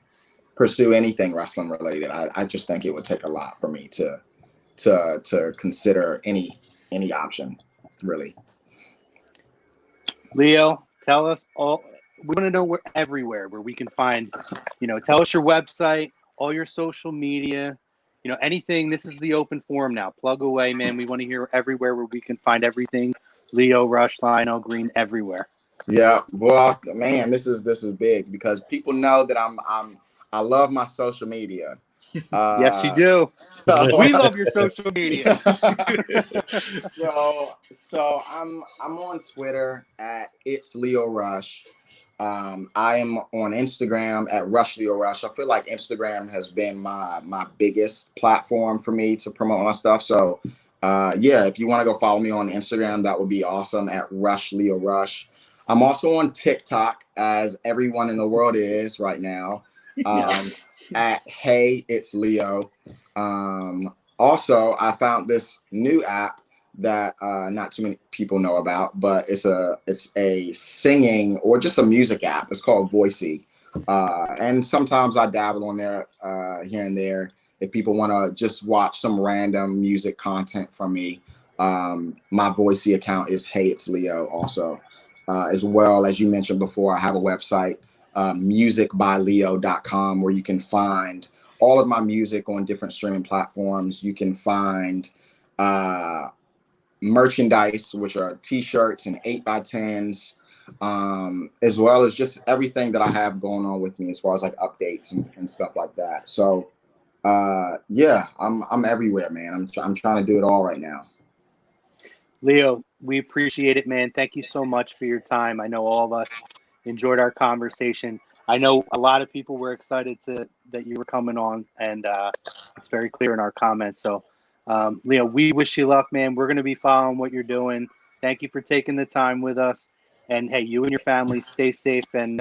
pursue anything wrestling related, I just think it would take a lot for me to consider any option, really. Lio, tell us all. We want to know where everywhere where we can find, you know, tell us your website, all your social media, you know, anything. This is the open forum now. Plug away, man. We want to hear everywhere where we can find everything. Lio Rush, Lionel Green, everywhere. Yeah, well, man, this is big because people know that I love my social media. Yes, you do. So We love your social media. so I'm on Twitter at It's Lio Rush. I am on Instagram at Rush Lio Rush. I feel like Instagram has been my biggest platform for me to promote my stuff. So yeah, if you want to go follow me on Instagram, that would be awesome at Rush Lio Rush. I'm also on TikTok, as everyone in the world is right now. At Hey It's Lio. Also, I found this new app that not too many people know about, but it's a singing or just a music app. It's called Voicey, and sometimes I dabble on there here and there if people want to just watch some random music content from me. My Voicey account is Hey It's Lio also, as well as you mentioned before. I have a website, musicbyleo.com, where you can find all of my music on different streaming platforms. You can find merchandise, which are t-shirts and 8x10s, as well as just everything that I have going on with me as far as like updates and stuff like that. So yeah, I'm everywhere, man. I'm trying to do it all right now. Lio, we appreciate it, man. Thank you so much for your time. I know all of us enjoyed our conversation. I know a lot of people were excited that you were coming on, and it's very clear in our comments. So, Lio, we wish you luck, man. We're going to be following what you're doing. Thank you for taking the time with us. And hey, you and your family stay safe, and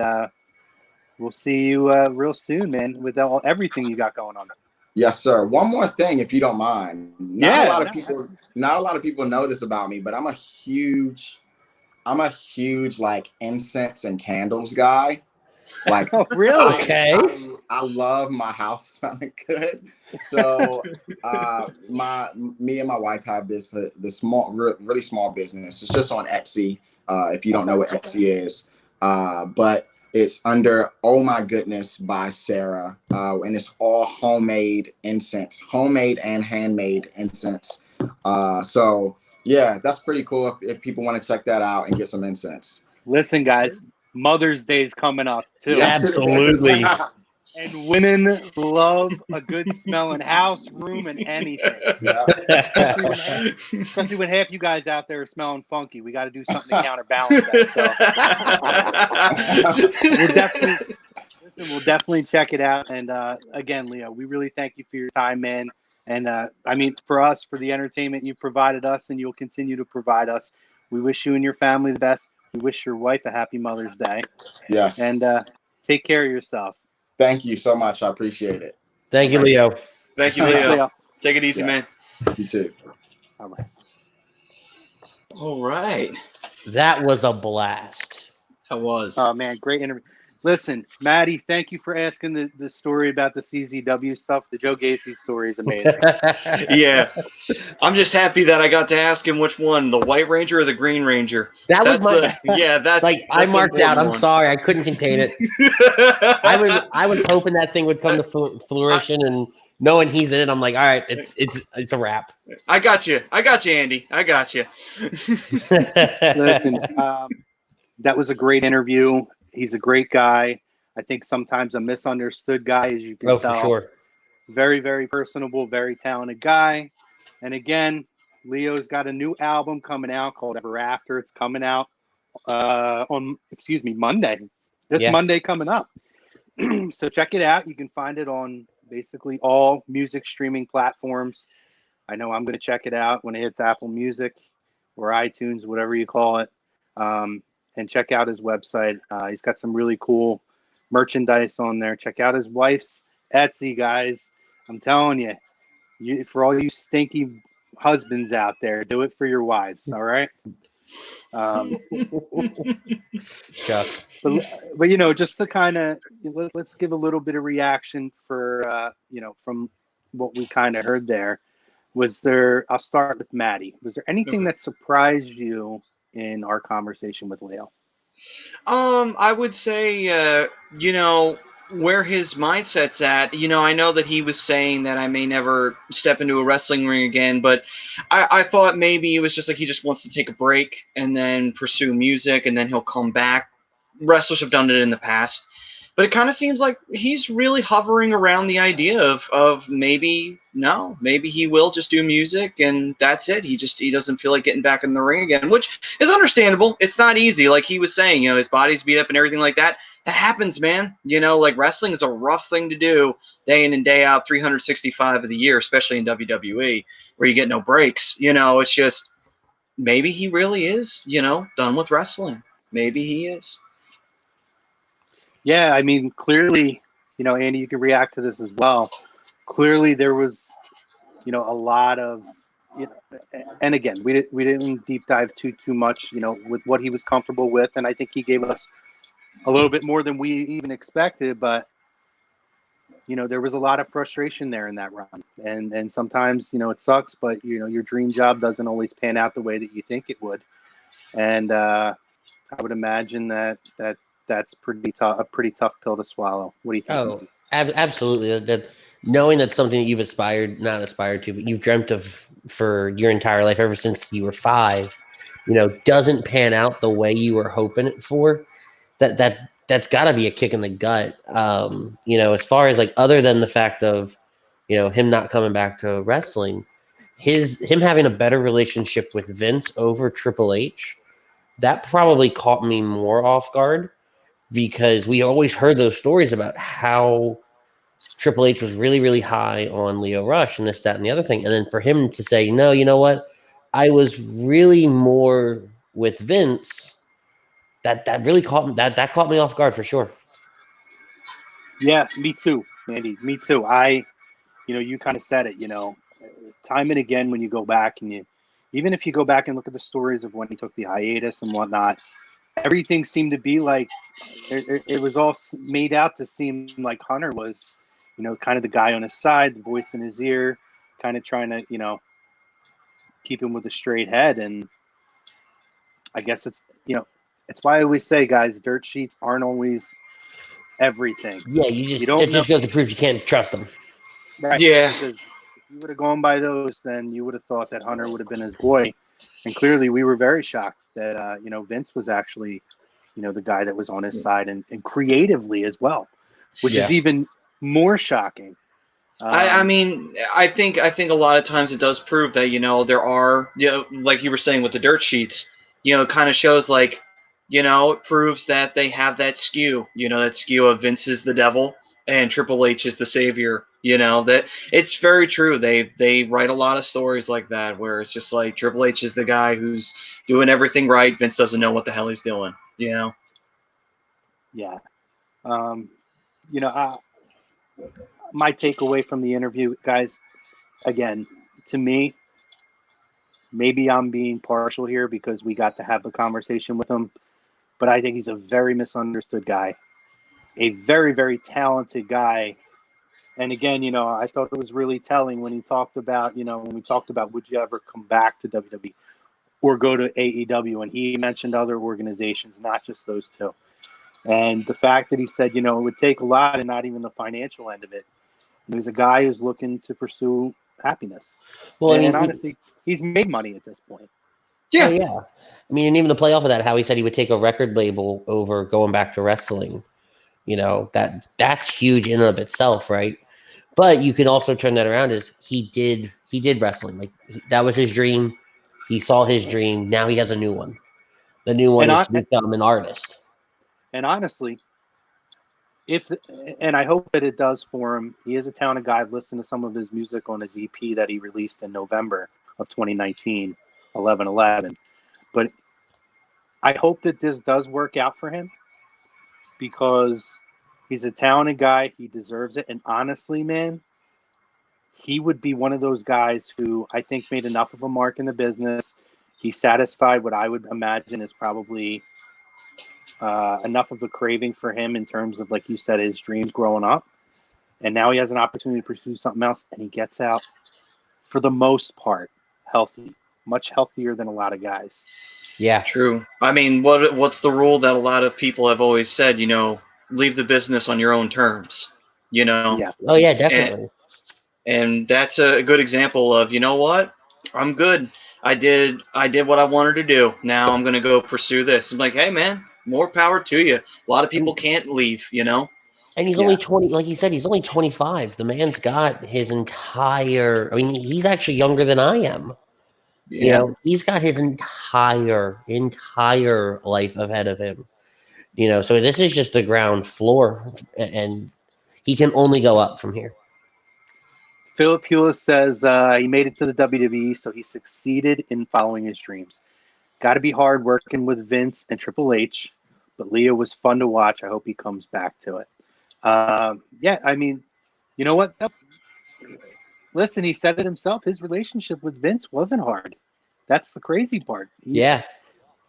we'll see you real soon, man, with everything you got going on. Yes, sir. One more thing, if you don't mind. Not a lot of people know this about me, but I'm a huge like incense and candles guy. Like, oh, really? Okay. I love my house smelling good. So, me and my wife have this really small business. It's just on Etsy. If you don't know what Etsy is, but it's under Oh My Goodness by Sarah, and it's all homemade incense, homemade and handmade incense. So yeah, that's pretty cool if people want to check that out and get some incense. Listen, guys, Mother's Day is coming up too. Yes, Absolutely. And women love a good smelling house, room, and anything. Yeah. Especially when half you guys out there are smelling funky. We got to do something to counterbalance that. So we'll definitely check it out. And again, Lio, we really thank you for your time, man. And I mean, for us, for the entertainment you provided us, and you'll continue to provide us. We wish you and your family the best. We wish your wife a happy Mother's Day. Yes. And take care of yourself. Thank you so much. I appreciate it. Thank you, Lio. Thank you, Thanks, Lio. Lio. Take it easy, man. You too. All right. All right. That was a blast. That was. Oh man, great interview. Listen, Maddie, thank you for asking the story about the CZW stuff. The Joe Gacy story is amazing. Yeah. I'm just happy that I got to ask him which one, the White Ranger or the Green Ranger. That was That's my that's like I the marked out. important I'm one. sorry, I couldn't contain it. I was hoping that thing would come to fruition, and knowing he's in it, I'm like, all right, it's a wrap. I got you, Andy. I got you. Listen, that was a great interview. He's a great guy. I think sometimes a misunderstood guy, as you can Oh, tell. for sure. Very, very personable, very talented guy. And again, Leo's got a new album coming out called Ever After. It's coming out on Monday. This Monday coming up. So check it out. You can find it on basically all music streaming platforms. I know I'm going to check it out when it hits Apple Music or iTunes, whatever you call it. And check out his website. He's got some really cool merchandise on there. Check out his wife's Etsy, guys. I'm telling you, for all you stinky husbands out there, do it for your wives. All right. Shucks. But just to kind of let's give a little bit of reaction for from what we kind of heard there. Was there? I'll start with Maddie. Was there anything that surprised you in our conversation with Leo? I would say, where his mindset's at. I know that he was saying that I may never step into a wrestling ring again, but I thought maybe it was just like he just wants to take a break and then pursue music, and then he'll come back. Wrestlers have done it in the past. But it kind of seems like he's really hovering around the idea of maybe he will just do music and that's it. He doesn't feel like getting back in the ring again, which is understandable. It's not easy. Like he was saying, his body's beat up and everything like that. That happens, man. Like wrestling is a rough thing to do day in and day out, 365 of the year, especially in WWE where you get no breaks. It's just maybe he really is, done with wrestling. Maybe he is. Yeah, I mean, clearly, Andy, you can react to this as well. Clearly, there was, a lot of, and again, we didn't deep dive too much, with what he was comfortable with, and I think he gave us a little bit more than we even expected. But there was a lot of frustration there in that run, and sometimes, it sucks, but your dream job doesn't always pan out the way that you think it would, and I would imagine that's a pretty tough pill to swallow. What do you think? Oh, absolutely. That knowing that's something that you've not aspired to, but you've dreamt of for your entire life, ever since you were 5, doesn't pan out the way you were hoping it for. That's got to be a kick in the gut. As far as like other than the fact of, him not coming back to wrestling, him having a better relationship with Vince over Triple H, that probably caught me more off guard. Because we always heard those stories about how Triple H was really, really high on Lio Rush and this, that, and the other thing. And then for him to say, no, you know what? I was really more with Vince. That really caught me. That caught me off guard for sure. Yeah, me too, Andy. Me too. You kind of said it. Time and again when you go back and even if you go back and look at the stories of when he took the hiatus and whatnot, everything seemed to be like it was all made out to seem like Hunter was, kind of the guy on his side, the voice in his ear, kind of trying to, keep him with a straight head. And I guess it's why I always say, guys, dirt sheets aren't always everything. Yeah, it just goes to prove you can't trust them. Right. Yeah. Because if you would have gone by those, then you would have thought that Hunter would have been his boy. And clearly we were very shocked that, Vince was actually, the guy that was on his side and creatively as well, which is even more shocking. I mean, I think a lot of times it does prove that, there are, like you were saying with the dirt sheets, it kind of shows like, it proves that they have that skew, that skew of Vince is the devil and Triple H is the savior, that it's very true. They write a lot of stories like that where it's just like Triple H is the guy who's doing everything right. Vince doesn't know what the hell he's doing, Yeah. My takeaway from the interview, guys, again, to me, maybe I'm being partial here because we got to have the conversation with him, but I think he's a very misunderstood guy. a very, very talented guy. And again, I thought it was really telling when he talked about, when we talked about would you ever come back to WWE or go to AEW, and he mentioned other organizations, not just those two. And the fact that he said, it would take a lot and not even the financial end of it. He's a guy who's looking to pursue happiness. Well, I And mean, honestly, he's made money at this point. oh Yeah. yeah. I mean, and even to play off of that, how he said he would take a record label over going back to wrestling. That's huge in and of itself, right? But you can also turn that around as he did wrestling. Like that was his dream. He saw his dream. Now he has a new one. The new one And is I to become an artist. and honestly, and I hope that it does for him. He is a talented guy. I've listened to some of his music on his EP that he released in November of 2019, 11/11. But I hope that this does work out for him because he's a talented guy. He deserves it. And honestly, man, he would be one of those guys who I think made enough of a mark in the business. He satisfied what I would imagine is probably enough of a craving for him in terms of, like you said, his dreams growing up. And now he has an opportunity to pursue something else, and he gets out, for the most part, healthy, much healthier than a lot of guys. Yeah. True. I mean, what's the rule that a lot of people have always said? Leave the business on your own terms. Yeah. Oh yeah, And definitely. and that's a good example of, you know what? I'm good. I did what I wanted to do. Now I'm gonna go pursue this. I'm like, hey man, more power to you. A lot of people can't leave. And he's Yeah. only 20, like you said, he's only 25. The man's got his entire, I mean, he's actually younger than I am. Yeah. He's got his entire life ahead of him. So this is just the ground floor, and he can only go up from here. Philip Hewlett says he made it to the WWE, so he succeeded in following his dreams. Got to be hard working with Vince and Triple H, but Leo was fun to watch. I hope he comes back to it. Yeah, I mean, you know what? Listen, he said it himself. His relationship with Vince wasn't hard. That's the crazy part. Yeah.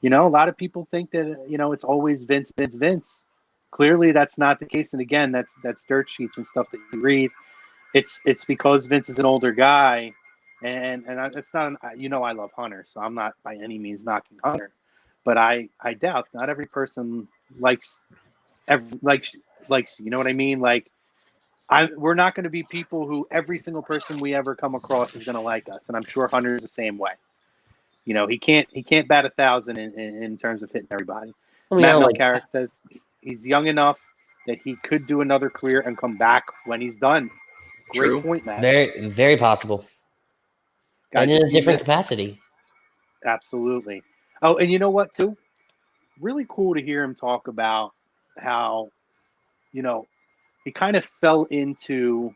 A lot of people think that, it's always Vince, Vince, Vince. Clearly, that's not the case. And again, that's dirt sheets and stuff that you read. It's because Vince is an older guy, and it's not. I love Hunter, so I'm not by any means knocking Hunter, but I doubt not every person likes likes. You know what I mean? Like, we're not going to be people who every single person we ever come across is going to like us, and I'm sure Hunter's the same way. He can't bat 1,000 in terms of hitting everybody. I mean, Matt Melcarrick says he's young enough that he could do another career and come back when he's done. Great True. point, Matt. very, very possible. Guys, And in if a you different missed, capacity. absolutely. Oh, and you know what, too? Really cool to hear him talk about how, he kind of fell into,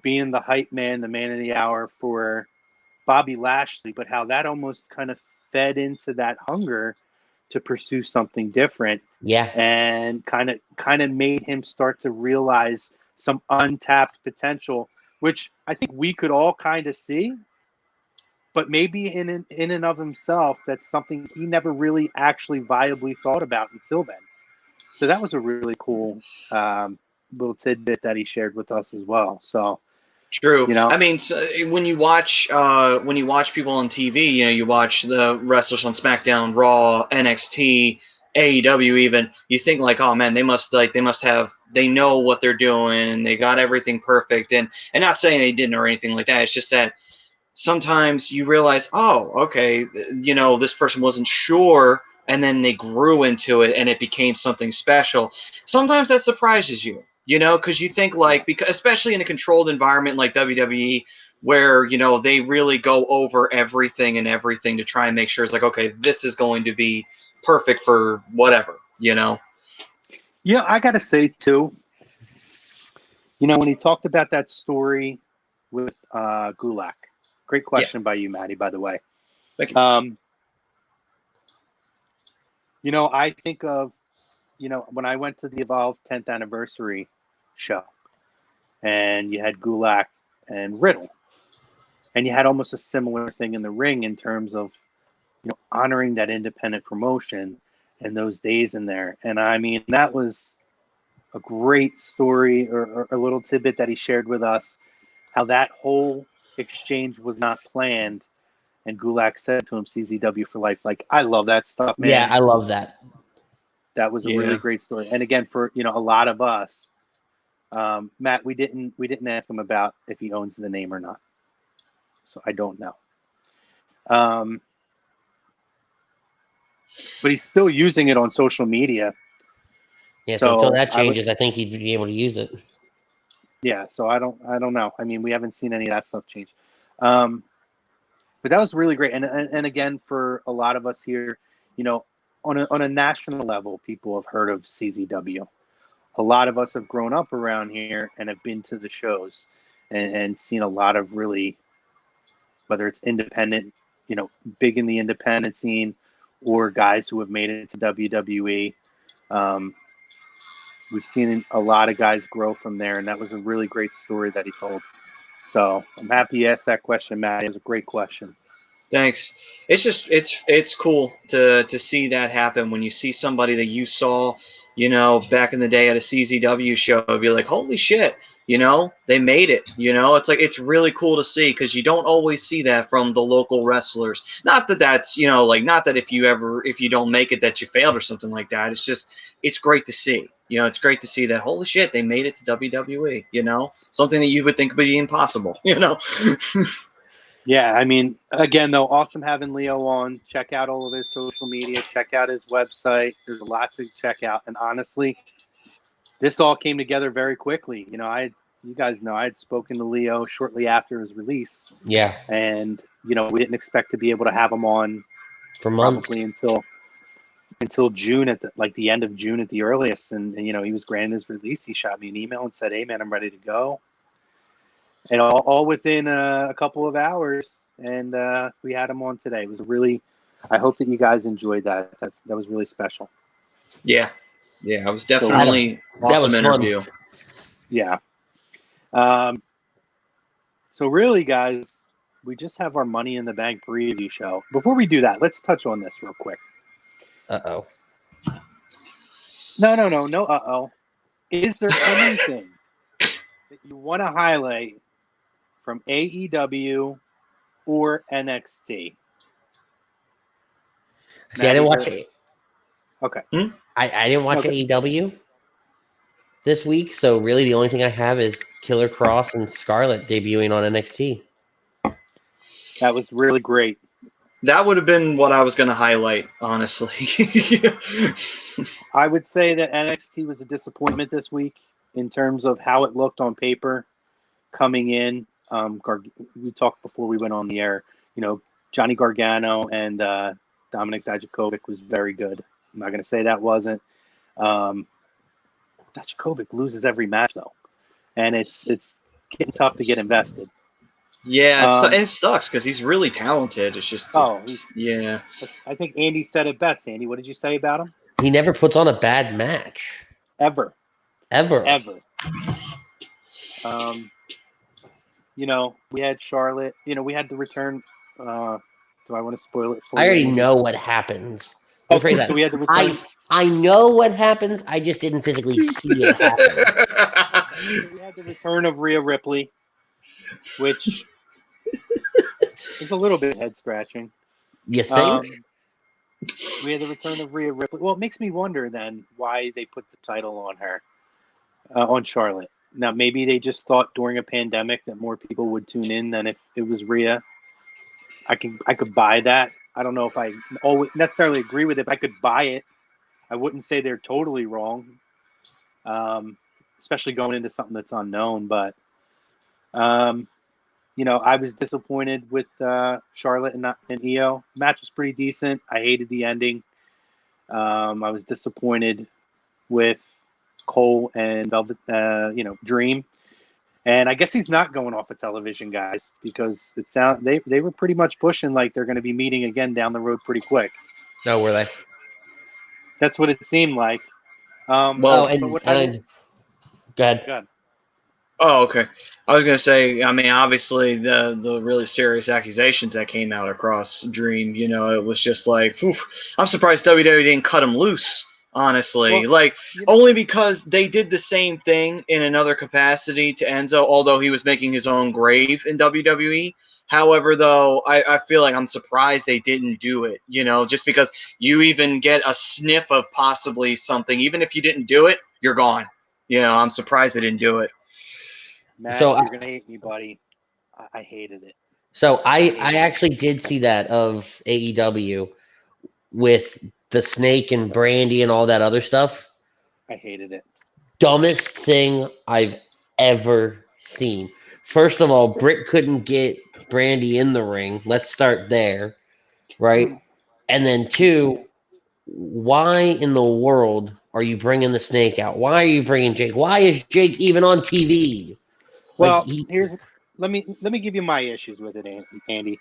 being the hype man, the man of the hour for Bobby Lashley, but how that almost kind of fed into that hunger to pursue something different, Yeah. and kind of made him start to realize some untapped potential, which I think we could all kind of see, but maybe in and of himself, that's something he never really actually viably thought about until then. So that was a really cool little tidbit that he shared with us as well. So, True. I mean, so when you watch people on TV, you watch the wrestlers on SmackDown, Raw, NXT, AEW, even you think like, oh man, they must they know what they're doing, they got everything perfect, and not saying they didn't or anything like that. It's just that sometimes you realize, oh, okay, this person wasn't sure, and then they grew into it, and it became something special. Sometimes that surprises you, because you think because especially in a controlled environment like WWE, where they really go over everything to try and make sure it's like, okay, this is going to be perfect for whatever. Yeah, I gotta say too, when he talked about that story with Gulak, great question by you, Maddie, by the way. Thank you. I think of, when I went to the Evolve 10th anniversary show, and you had Gulak and Riddle, and you had almost a similar thing in the ring in terms of, honoring that independent promotion and those days in there. And I mean, that was a great story or a little tidbit that he shared with us, how that whole exchange was not planned. And Gulak said to him, CZW for life. Like, I love that stuff, man. Yeah, I love that. That was a really great story. And again, for, you know, a lot of us, Matt, we didn't ask him about if he owns the name or not. So I don't know. But he's still using it on social media. Yeah, so until that I would- changes, I think he'd be able to use it. Yeah, so I don't know. I mean, we haven't seen any of that stuff change. But that was really great. And again, for a lot of us here, you know, on a national level, people have heard of CZW. A lot of us have grown up around here and have been to the shows and seen a lot of really, whether it's independent, you know, big in the independent scene, or guys who have made it to WWE. We've seen a lot of guys grow from there, and that was a really great story that he told. So I'm happy you asked that question, Matt. It was a great question. Thanks. It's just it's cool to see that happen when you see somebody that you saw, you know, back in the day at a CZW show, be like, holy shit, you know, they made it. You know, it's like it's really cool to see because you don't always see that from the local wrestlers. Not that that's, you know, like not that if you don't make it that you failed or something like that. It's just it's great to see. You know, it's great to see that holy shit, they made it to WWE. You know, something that you would think would be impossible. You know. Yeah, I mean, again, though, awesome having Lio on. Check out all of his social media. Check out his website. There's a lot to check out. And honestly, this all came together very quickly. You know, you guys know, I had spoken to Lio shortly after his release. Yeah. And, you know, we didn't expect to be able to have him on for months. Probably until June, at the end of June at the earliest. And, you know, he was granted his release. He shot me an email and said, hey, man, I'm ready to go. And all within a couple of hours, and we had him on today. It was I hope that you guys enjoyed that. That was really special. Yeah, it was definitely awesome interview. Fun. Yeah. So really, guys, we just have our Money in the Bank preview show. Before we do that, let's touch on this real quick. Uh-oh. No. Uh-oh. Is there anything that you want to highlight from AEW or NXT? See, I didn't watch it. Okay. I didn't watch AEW this week, so really the only thing I have is Killer Cross and Scarlett debuting on NXT. That was really great. That would have been what I was going to highlight, honestly. I would say that NXT was a disappointment this week in terms of how it looked on paper coming in. We talked before we went on the air. You know, Johnny Gargano and Dominic Dijakovic was very good. I'm not going to say that wasn't. Dijakovic loses every match, though. And it's getting tough to get invested. Yeah, it sucks because he's really talented. It's just, yeah. I think Andy said it best. Andy, what did you say about him? He never puts on a bad match. Ever. You know, we had Charlotte. You know, we had the return. Do I want to spoil it for you? I already know what happens. Okay, so we had the return. I know what happens. I just didn't physically see it happen. We had the return of Rhea Ripley, which is a little bit head scratching. You think? We had the return of Rhea Ripley. Well, it makes me wonder then why they put the title on her, on Charlotte. Now, maybe they just thought during a pandemic that more people would tune in than if it was Rhea. I could buy that. I don't know if I always necessarily agree with it, but I could buy it. I wouldn't say they're totally wrong, especially going into something that's unknown. But, you know, I was disappointed with Charlotte and Io. The match was pretty decent. I hated the ending. I was disappointed with Cole and Velvet, Dream. And I guess he's not going off of television, guys, because they were pretty much pushing like they're going to be meeting again down the road pretty quick. No, were they? That's what it seemed like. Go ahead. Oh, okay. I was going to say, I mean, obviously the really serious accusations that came out across Dream, you know, it was just like, I'm surprised WWE didn't cut him loose honestly. Well, Only because they did the same thing in another capacity to Enzo, although he was making his own grave in WWE. However, though, I feel like I'm surprised they didn't do it, just because you even get a sniff of possibly something. Even if you didn't do it, you're gone. I'm surprised they didn't do it. Matt, So you're gonna hate me, buddy. I hated it. So I actually did see that of AEW with the snake and Brandy and all that other stuff. I hated it. Dumbest thing I've ever seen. First of all, Britt couldn't get Brandy in the ring. Let's start there, right? And then two, why in the world are you bringing the snake out? Why are you bringing Jake? Why is Jake even on TV? Well, let me give you my issues with it, Andy.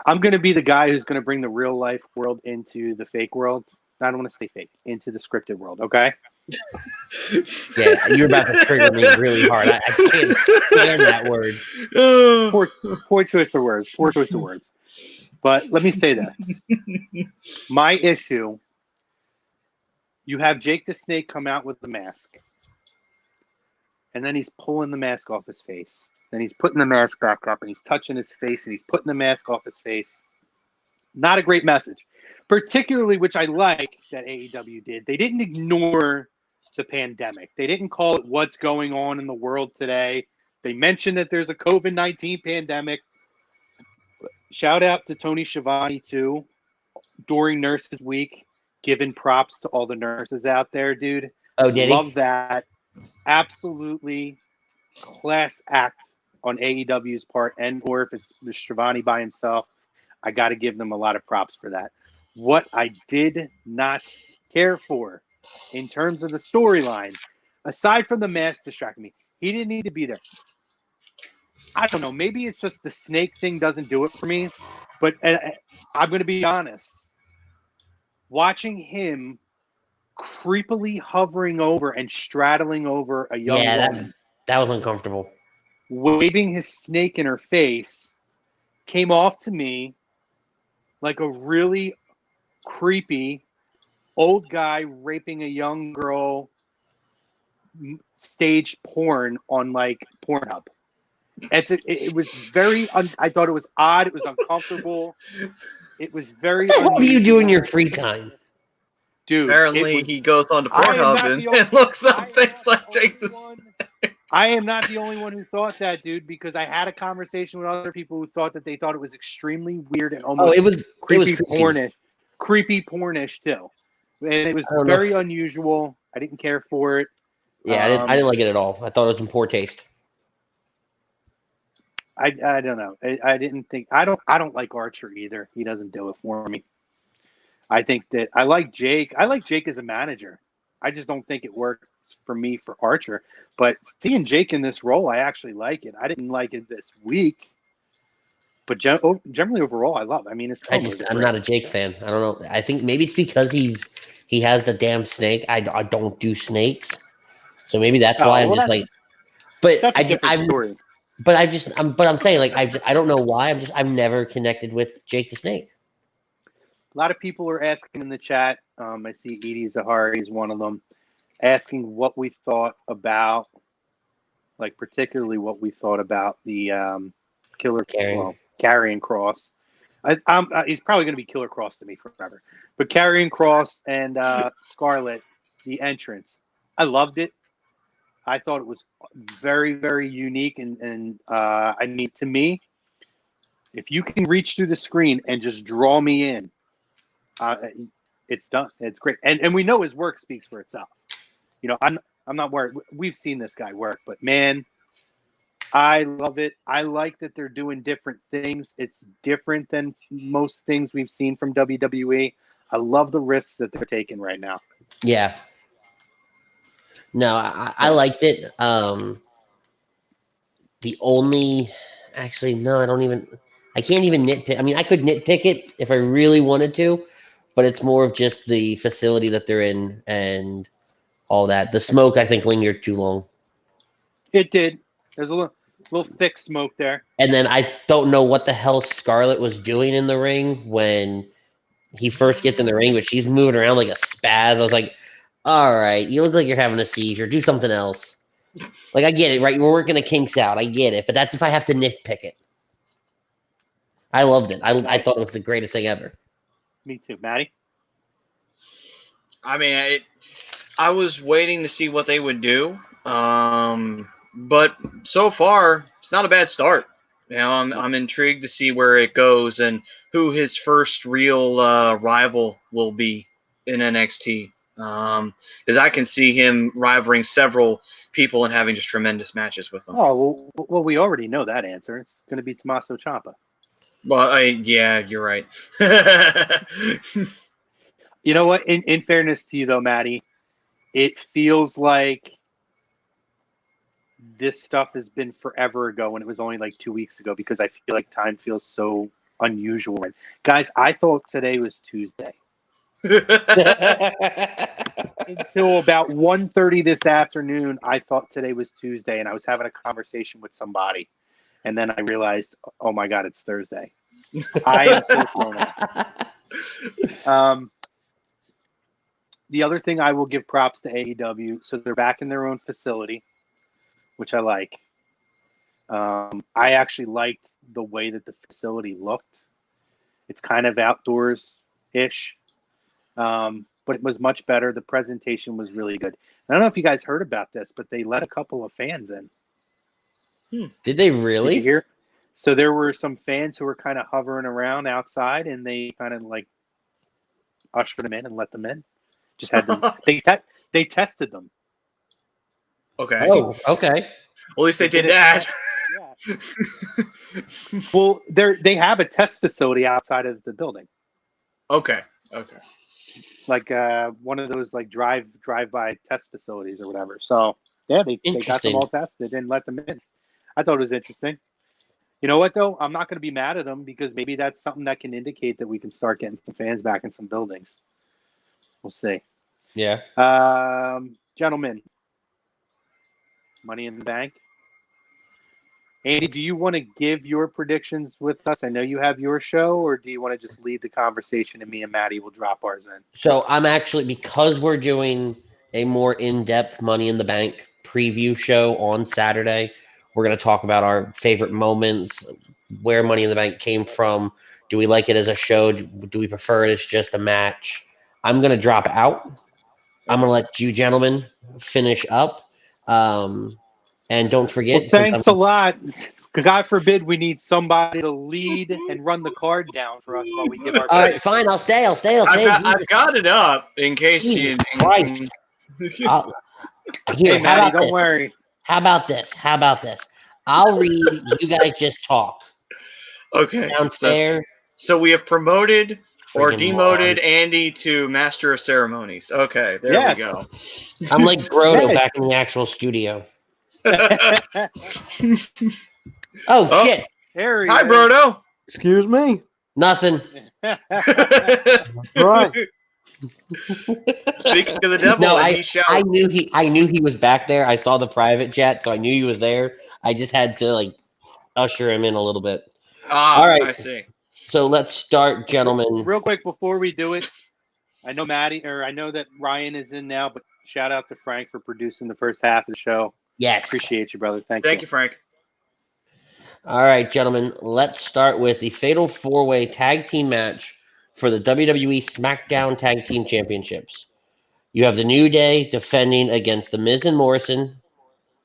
I'm going to be the guy who's going to bring the real life world into the fake world. I don't want to say fake, into the scripted world, okay? Yeah, you're about to trigger me really hard. I can't stand that word. Poor choice of words. Poor choice of words. But let me say this. My issue, you have Jake the Snake come out with the mask. And then he's pulling the mask off his face. Then he's putting the mask back up and he's touching his face and he's putting the mask off his face. Not a great message. Particularly, which I like that AEW did. They didn't ignore the pandemic. They didn't call it what's going on in the world today. They mentioned that there's a COVID-19 pandemic. Shout out to Tony Schiavone, too, during Nurses Week, giving props to all the nurses out there, dude. Oh, did Love he? that. Absolutely class act on AEW's part, and or if it's Schiavone by himself, I got to give them a lot of props for that. What I did not care for in terms of the storyline, aside from the mask distracting me, he didn't need to be there. I don't know. Maybe it's just the snake thing doesn't do it for me, but I'm going to be honest. Watching him creepily hovering over and straddling over a young woman, that was uncomfortable. waving his snake in her face, came off to me like a really creepy old guy raping a young girl staged porn on like Pornhub. It was very, I thought it was odd. It was uncomfortable. It was very What do you do in unusual. your free time? Dude, Apparently, he goes on to I am Pornhub not and, the only, and looks I up am things not the like Jake only the one. I am not the only one who thought that, dude, because I had a conversation with other people who thought that they thought it was extremely weird and almost creepy pornish too. And it was very unusual. I didn't care for it. Yeah, I didn't like it at all. I thought it was in poor taste. I don't know. I didn't think I don't like Archer either. He doesn't do it for me. I think that I like Jake. I like Jake as a manager. I just don't think it works for me for Archer. But seeing Jake in this role, I actually like it. I didn't like it this week, but generally overall, I love it. I mean, I'm not a Jake fan. I don't know. I think maybe it's because he has the damn snake. I don't do snakes, so maybe that's why I'm just like. But that's a different story. But I'm saying like I don't know why I've never connected with Jake the Snake. A lot of people are asking in the chat. I see Edie Zahari is one of them, asking what we thought about, like particularly what we thought about the Karrion Kross. He's probably going to be Killer Kross to me forever. But Karrion Kross and Scarlett, the entrance, I loved it. I thought it was very, very unique, and I mean, to me, if you can reach through the screen and just draw me in, it's done. It's great, and we know his work speaks for itself. I'm not worried. We've seen this guy work, but man, I love it. I like that they're doing different things. It's different than most things we've seen from WWE. I love the risks that they're taking right now. Yeah. No, I liked it. The only, actually, no, I can't even nitpick. I mean, I could nitpick it if I really wanted to, but it's more of just the facility that they're in and all that. The smoke, I think, lingered too long. It did. There's a little thick smoke there. And then I don't know what the hell Scarlett was doing in the ring when he first gets in the ring, but she's moving around like a spaz. I was like, all right, you look like you're having a seizure. Do something else. Like, I get it, right? We're working the kinks out. I get it. But that's if I have to nitpick it. I loved it. I thought it was the greatest thing ever. Me too. Maddie? I mean, I was waiting to see what they would do. But so far, it's not a bad start. You know, I'm intrigued to see where it goes and who his first real rival will be in NXT. Because I can see him rivaling several people and having just tremendous matches with them. Oh, well, we already know that answer. It's going to be Tommaso Ciampa. Well, yeah, you're right. You know what? In fairness to you, though, Maddie, it feels like this stuff has been forever ago when it was only like 2 weeks ago, because I feel like time feels so unusual. Guys, I thought today was Tuesday. Until about 1:30 this afternoon, I thought today was Tuesday, and I was having a conversation with somebody. And then I realized, oh my God, it's Thursday. I am so thrown off. The other thing I will give props to AEW, so they're back in their own facility, which I like. I actually liked the way that the facility looked. It's kind of outdoors-ish, but it was much better. The presentation was really good. I don't know if you guys heard about this, but they let a couple of fans in. Did they really? Did you hear? So there were some fans who were kind of hovering around outside, and they kind of like ushered them in and let them in. Just had them. They tested them. Okay. Oh, okay. Well, at least they did that. Yeah. Well, they have a test facility outside of the building, Okay. like one of those like drive-by test facilities or whatever. So yeah, they got them all tested. They didn't let them in. I thought it was interesting. You know what, though? I'm not going to be mad at them, because maybe that's something that can indicate that we can start getting some fans back in some buildings. We'll see. Yeah. Gentlemen, Money in the Bank. Andy, do you want to give your predictions with us? I know you have your show, or do you want to just lead the conversation and me and Maddie will drop ours in? So I'm actually, because we're doing a more in-depth Money in the Bank preview show on Saturday, we're going to talk about our favorite moments, where Money in the Bank came from. Do we like it as a show? Do we prefer it as just a match? I'm going to drop out. I'm going to let you gentlemen finish up. And don't forget, Well, thanks a lot. God forbid we need somebody to lead and run the card down for us while we give our. All right, fine. I'll stay. I've got it up in case you. Christ. Here, Hey, Maddie, don't worry. How about this? I'll read. You guys just talk. Okay. Sounds fair? So we have promoted or Friggin' demoted moron. Andy to Master of Ceremonies. Okay, there we go. I'm like Brodo Yeah. back in the actual studio. Oh, Oh, shit. There he hi, is. Brodo. Excuse me. Nothing. That's right. Speaking of the devil, No, and he shall. I knew he was back there. I saw the private chat, so I knew he was there. I just had to like usher him in a little bit. All right. I see. So let's start, gentlemen. Real quick before we do it, I know that Ryan is in now, but shout out to Frank for producing the first half of the show. Yes. Appreciate you, brother. Thank you, Frank. All right, gentlemen. Let's start with the Fatal 4-Way Tag Team match for the WWE SmackDown Tag Team Championships. You have the New Day defending against The Miz and Morrison,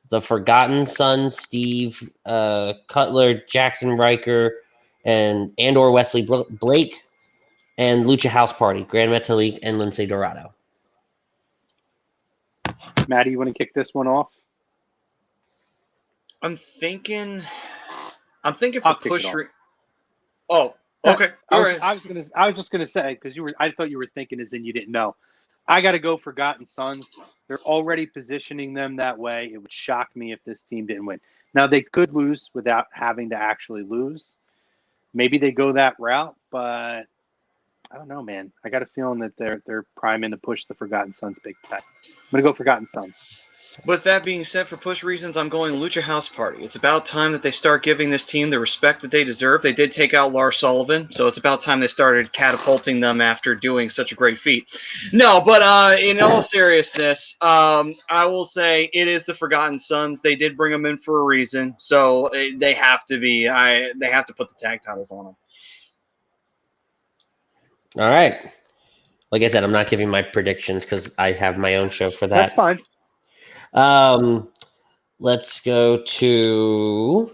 the Forgotten Sons, Steve Cutler, Jackson Riker, and or Wesley Blake, and Lucha House Party, Grand Metalik and Lindsay Dorado. Maddie, you want to kick this one off? I'm thinking for push. Oh, okay. I was just gonna say, because I thought you were thinking as in you didn't know. I got to go Forgotten Sons. They're already positioning them that way. It would shock me if this team didn't win. Now, they could lose without having to actually lose. Maybe they go that route, but I don't know, man. I got a feeling that they're priming to push the Forgotten Sons big time. I'm going to go Forgotten Sons. With that being said, for push reasons, I'm going Lucha House Party. It's about time that they start giving this team the respect that they deserve. They did take out Lars Sullivan, so it's about time they started catapulting them after doing such a great feat. No, but in all seriousness, I will say it is the Forgotten Sons. They did bring them in for a reason, so they have to be. They have to put the tag titles on them. All right. Like I said, I'm not giving my predictions because I have my own show for that. That's fine. Let's go to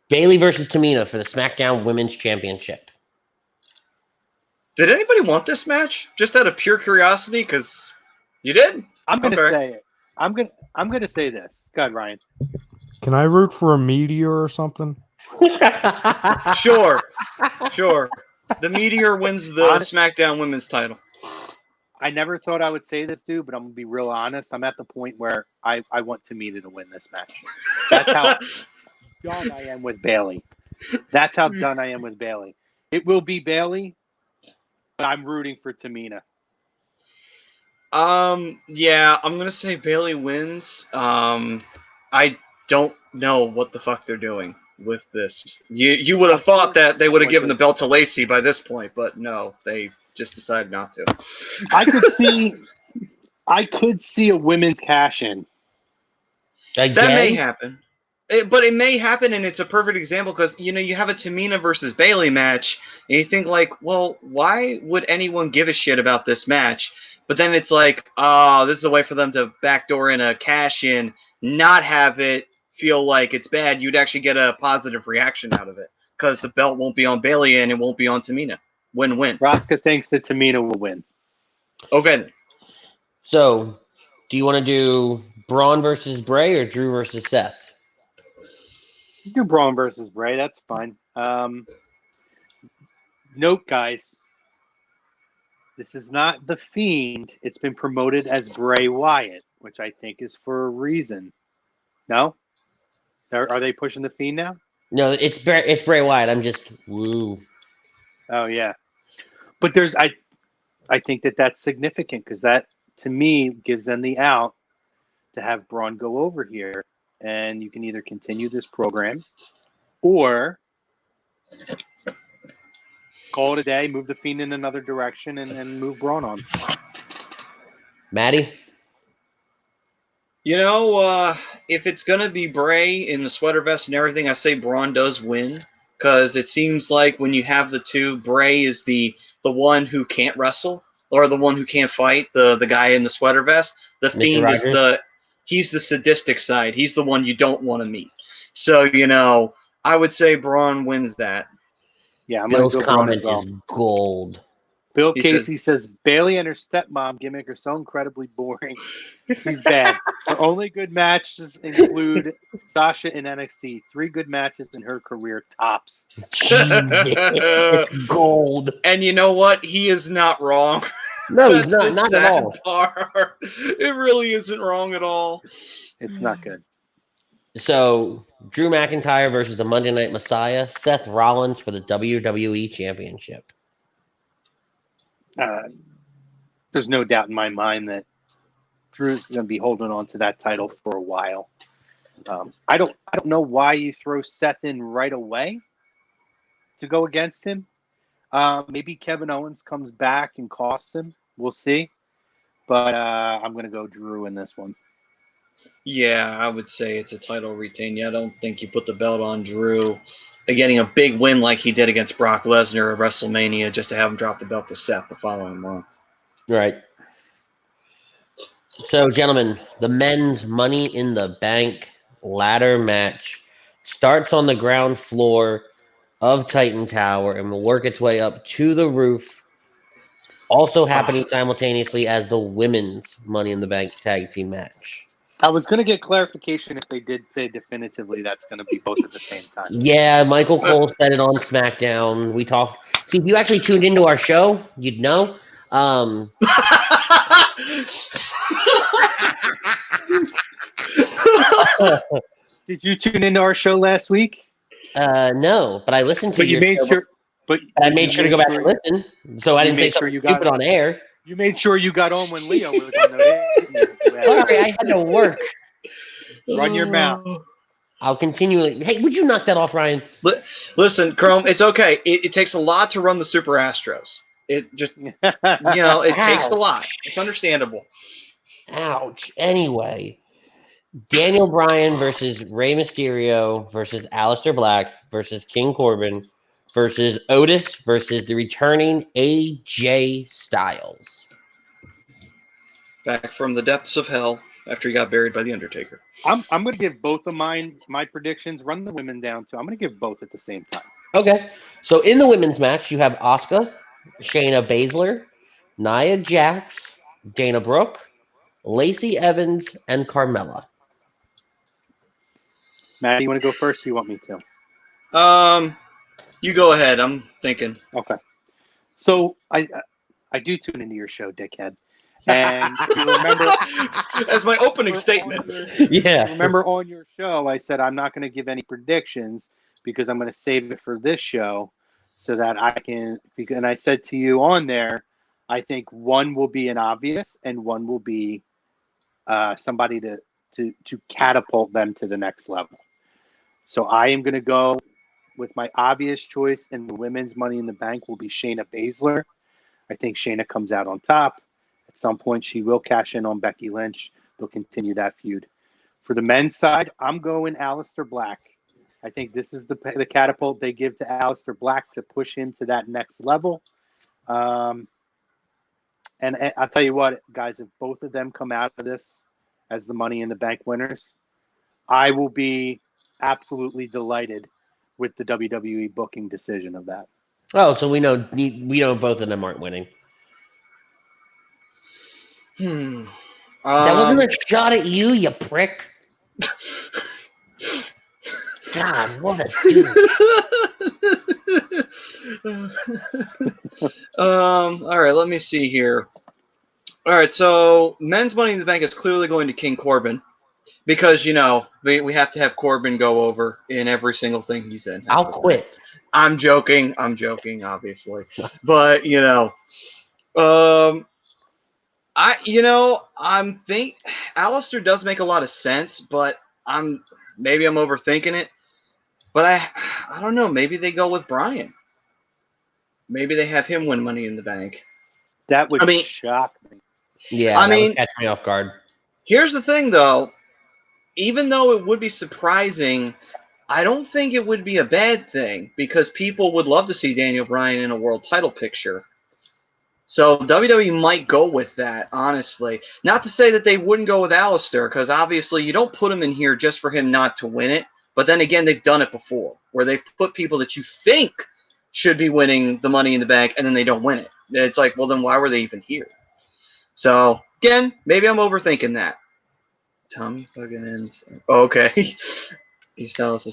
Bailey versus Tamina for the SmackDown Women's Championship. Did anybody want this match? Just out of pure curiosity, because you did. I'm gonna say it. I'm gonna say this. Go ahead, Ryan. Can I root for a meteor or something? Sure. The Meteor wins the SmackDown Women's title. I never thought I would say this, dude, but I'm gonna be real honest. I'm at the point where I want Tamina to win this match. That's how done I am with Bailey. That's how done I am with Bailey. It will be Bailey, but I'm rooting for Tamina. Yeah, I'm gonna say Bailey wins. I don't know what the fuck they're doing with this. You would have thought that they would have given the belt to Lacey by this point, but no, they just decided not to. I could see a women's cash in. Again? That may happen. But it may happen, and it's a perfect example because, you have a Tamina versus Bailey match, and you think, like, well, why would anyone give a shit about this match? But then it's like, oh, this is a way for them to backdoor in a cash-in, not have it feel like it's bad. You'd actually get a positive reaction out of it because the belt won't be on Bailey and it won't be on Tamina. Win-win. Rosca thinks that Tamina will win. Okay, then. So, do you want to do Braun versus Bray or Drew versus Seth? You do Braun versus Bray. That's fine. Note, guys, this is not The Fiend. It's been promoted as Bray Wyatt, which I think is for a reason. No? Are they pushing The Fiend now? No, it's Bray Wyatt. I'm just woo. Oh, yeah. But I think that's significant because that, to me, gives them the out to have Braun go over here. And you can either continue this program or call it a day, move the Fiend in another direction, and move Braun on. Maddie? If it's going to be Bray in the sweater vest and everything, I say Braun does win. Because it seems like when you have the two, Bray is the one who can't wrestle or the one who can't fight, the guy in the sweater vest. The Mr. Fiend Rogers? is he's the sadistic side. He's the one you don't want to meet. So, I would say Braun wins that. Yeah, I'm Bill's going to go Braun comment as well. is gold. Bill Casey says Bailey and her stepmom gimmick are so incredibly boring. She's bad. Her only good matches include Sasha in NXT. 3 good matches in her career, tops. It's gold. And you know what? He is not wrong. No, he's not. Not at all. Part. It really isn't wrong at all. It's not good. So, Drew McIntyre versus the Monday Night Messiah, Seth Rollins for the WWE Championship. There's no doubt in my mind that Drew's going to be holding on to that title for a while. I don't know why you throw Seth in right away to go against him. Maybe Kevin Owens comes back and costs him. We'll see. But I'm going to go Drew in this one. Yeah, I would say it's a title retain. Yeah, I don't think you put the belt on Drew. Getting a big win like he did against Brock Lesnar at WrestleMania just to have him drop the belt to Seth the following month. Right. So, gentlemen, the men's Money in the Bank ladder match starts on the ground floor of Titan Tower and will work its way up to the roof, also happening simultaneously as the women's Money in the Bank tag team match. I was going to get clarification if they did say definitively that's going to be both at the same time. Yeah, Michael Cole said it on SmackDown. We talked. See, if you actually tuned into our show, you'd know. Did you tune into our show last week? No, but I listened to But you your made show, sure. But I made sure to go back and listen, so I didn't say something stupid on air. You made sure you got on when Lio was on, though, didn't you? Sorry, I had to work. Run your mouth. I'll continually. Hey, would you knock that off, Ryan? Listen, Chrome, it's okay. It takes a lot to run the Super Astros. It just, it takes a lot. It's understandable. Ouch. Anyway, Daniel Bryan versus Rey Mysterio versus Aleister Black versus King Corbin versus Otis versus the returning AJ Styles. Back from the depths of hell after he got buried by the Undertaker. I'm going to give both of my predictions. Run the women down too. I'm going to give both at the same time. Okay. So in the women's match, you have Asuka, Shayna Baszler, Nia Jax, Dana Brooke, Lacey Evans, and Carmella. Matt, you want to go first? Or you want me to? You go ahead. I'm thinking. Okay. So I do tune into your show, dickhead. And you remember, as my opening statement. Remember on your show, I said I'm not going to give any predictions because I'm going to save it for this show so that I can. And I said to you on there, I think one will be an obvious and one will be somebody to catapult them to the next level. So I am going to go with my obvious choice, and the women's Money in the Bank will be Shayna Baszler. I think Shayna comes out on top. At some point, she will cash in on Becky Lynch. They'll continue that feud. For the men's side, I'm going Aleister Black. I think this is the catapult they give to Aleister Black to push him to that next level. And I'll tell you what, guys, if both of them come out of this as the Money in the Bank winners, I will be absolutely delighted with the WWE booking decision of that. Oh, so we know both of them aren't winning. That wasn't a shot at you, you prick. God, what a dude. All right, let me see here. All right, so men's Money in the Bank is clearly going to King Corbin because, we have to have Corbin go over in every single thing he's in. I'll quit. I'm joking, obviously. But, I'm think Aleister does make a lot of sense, but maybe I'm overthinking it. But I don't know. Maybe they go with Bryan. Maybe they have him win Money in the Bank. That would shock me. Yeah, that would catch me off guard. Here's the thing, though. Even though it would be surprising, I don't think it would be a bad thing because people would love to see Daniel Bryan in a world title picture. So WWE might go with that, honestly. Not to say that they wouldn't go with Aleister, because obviously you don't put him in here just for him not to win it. But then again, they've done it before, where they've put people that you think should be winning the Money in the Bank, and then they don't win it. It's like, well, then why were they even here? So, again, maybe I'm overthinking that. Tommy fucking ends. Oh, okay. Styles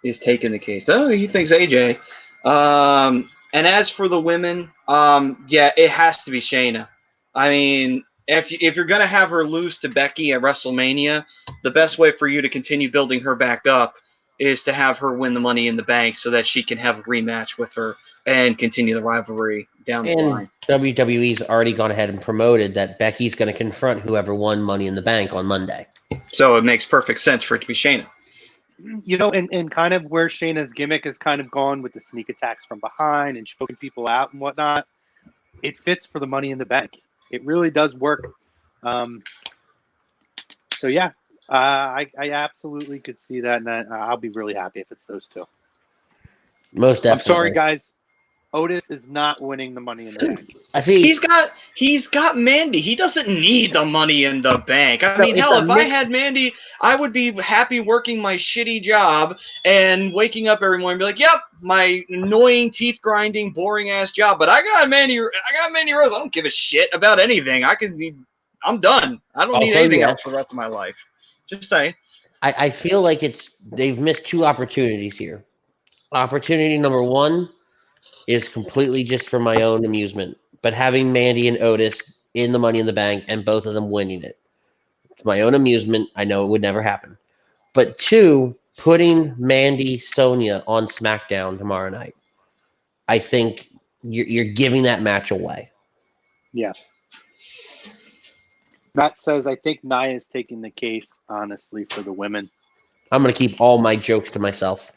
is taking the case. Oh, he thinks AJ. And as for the women, it has to be Shayna. I mean, if you're gonna have her lose to Becky at WrestleMania, the best way for you to continue building her back up is to have her win the Money in the Bank so that she can have a rematch with her and continue the rivalry down the line. WWE's already gone ahead and promoted that Becky's going to confront whoever won Money in the Bank on Monday. So it makes perfect sense for it to be Shayna. And kind of where Shayna's gimmick has kind of gone with the sneak attacks from behind and choking people out and whatnot, it fits for the Money in the Bank. It really does work. So yeah, I absolutely could see that, and I'll be really happy if it's those two. Most definitely. I'm sorry, guys. Otis is not winning the Money in the Bank. I see. He's got Mandy. He doesn't need the Money in the Bank. I mean, hell, if I had Mandy, I would be happy working my shitty job and waking up every morning and be like, "Yep, my annoying, teeth grinding, boring ass job, but I got Mandy Rose. I don't give a shit about anything. I'm done. I don't need anything else for the rest of my life." Just saying. I feel like they've missed two opportunities here. Opportunity number one is completely just for my own amusement, but having Mandy and Otis in the Money in the Bank and both of them winning it. It's my own amusement. I know it would never happen. But two, putting Mandy Sonya on SmackDown tomorrow night. I think you're giving that match away. Yeah. Matt says, I think Nia's taking the case, honestly, for the women. I'm gonna keep all my jokes to myself.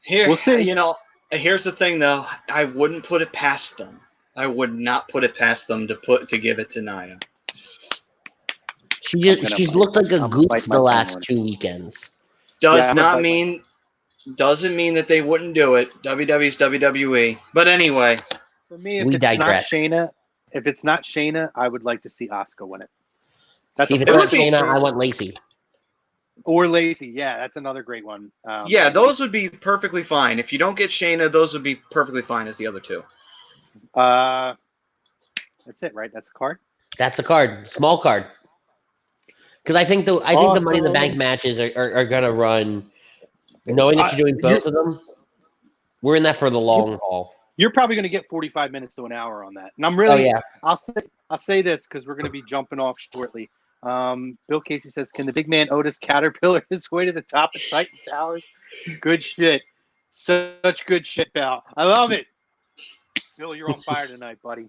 Here, We'll see. Here's the thing, though. I wouldn't put it past them. I would not put it past them to give it to Nia. She's looked like a I'm gonna goof bite my the tongue last on it. 2 weekends. Doesn't mean that they wouldn't do it. WWE's WWE. But anyway, For me, if We it's not digress. Shayna, I would like to see Asuka win it. That's See, if a it's not personal Shayna, I favorite. want Lacey. Or Lacey. Yeah, that's another great one. yeah, those would be perfectly fine. If you don't get Shayna, those would be perfectly fine as the other two. That's it, right? That's a card. That's a card, small card. Because I think the Money in the Bank Also- matches are gonna run. Knowing that you're doing both of them, we're in that for the long haul. You're probably going to get 45 minutes to an hour on that. And I'm Oh really, yeah, I'll say this because we're going to be jumping off shortly. Bill Casey says, can the big man Otis caterpillar his way to the top of Titan Towers? Good shit. Such good shit, pal. I love it. Bill, you're on fire tonight, buddy.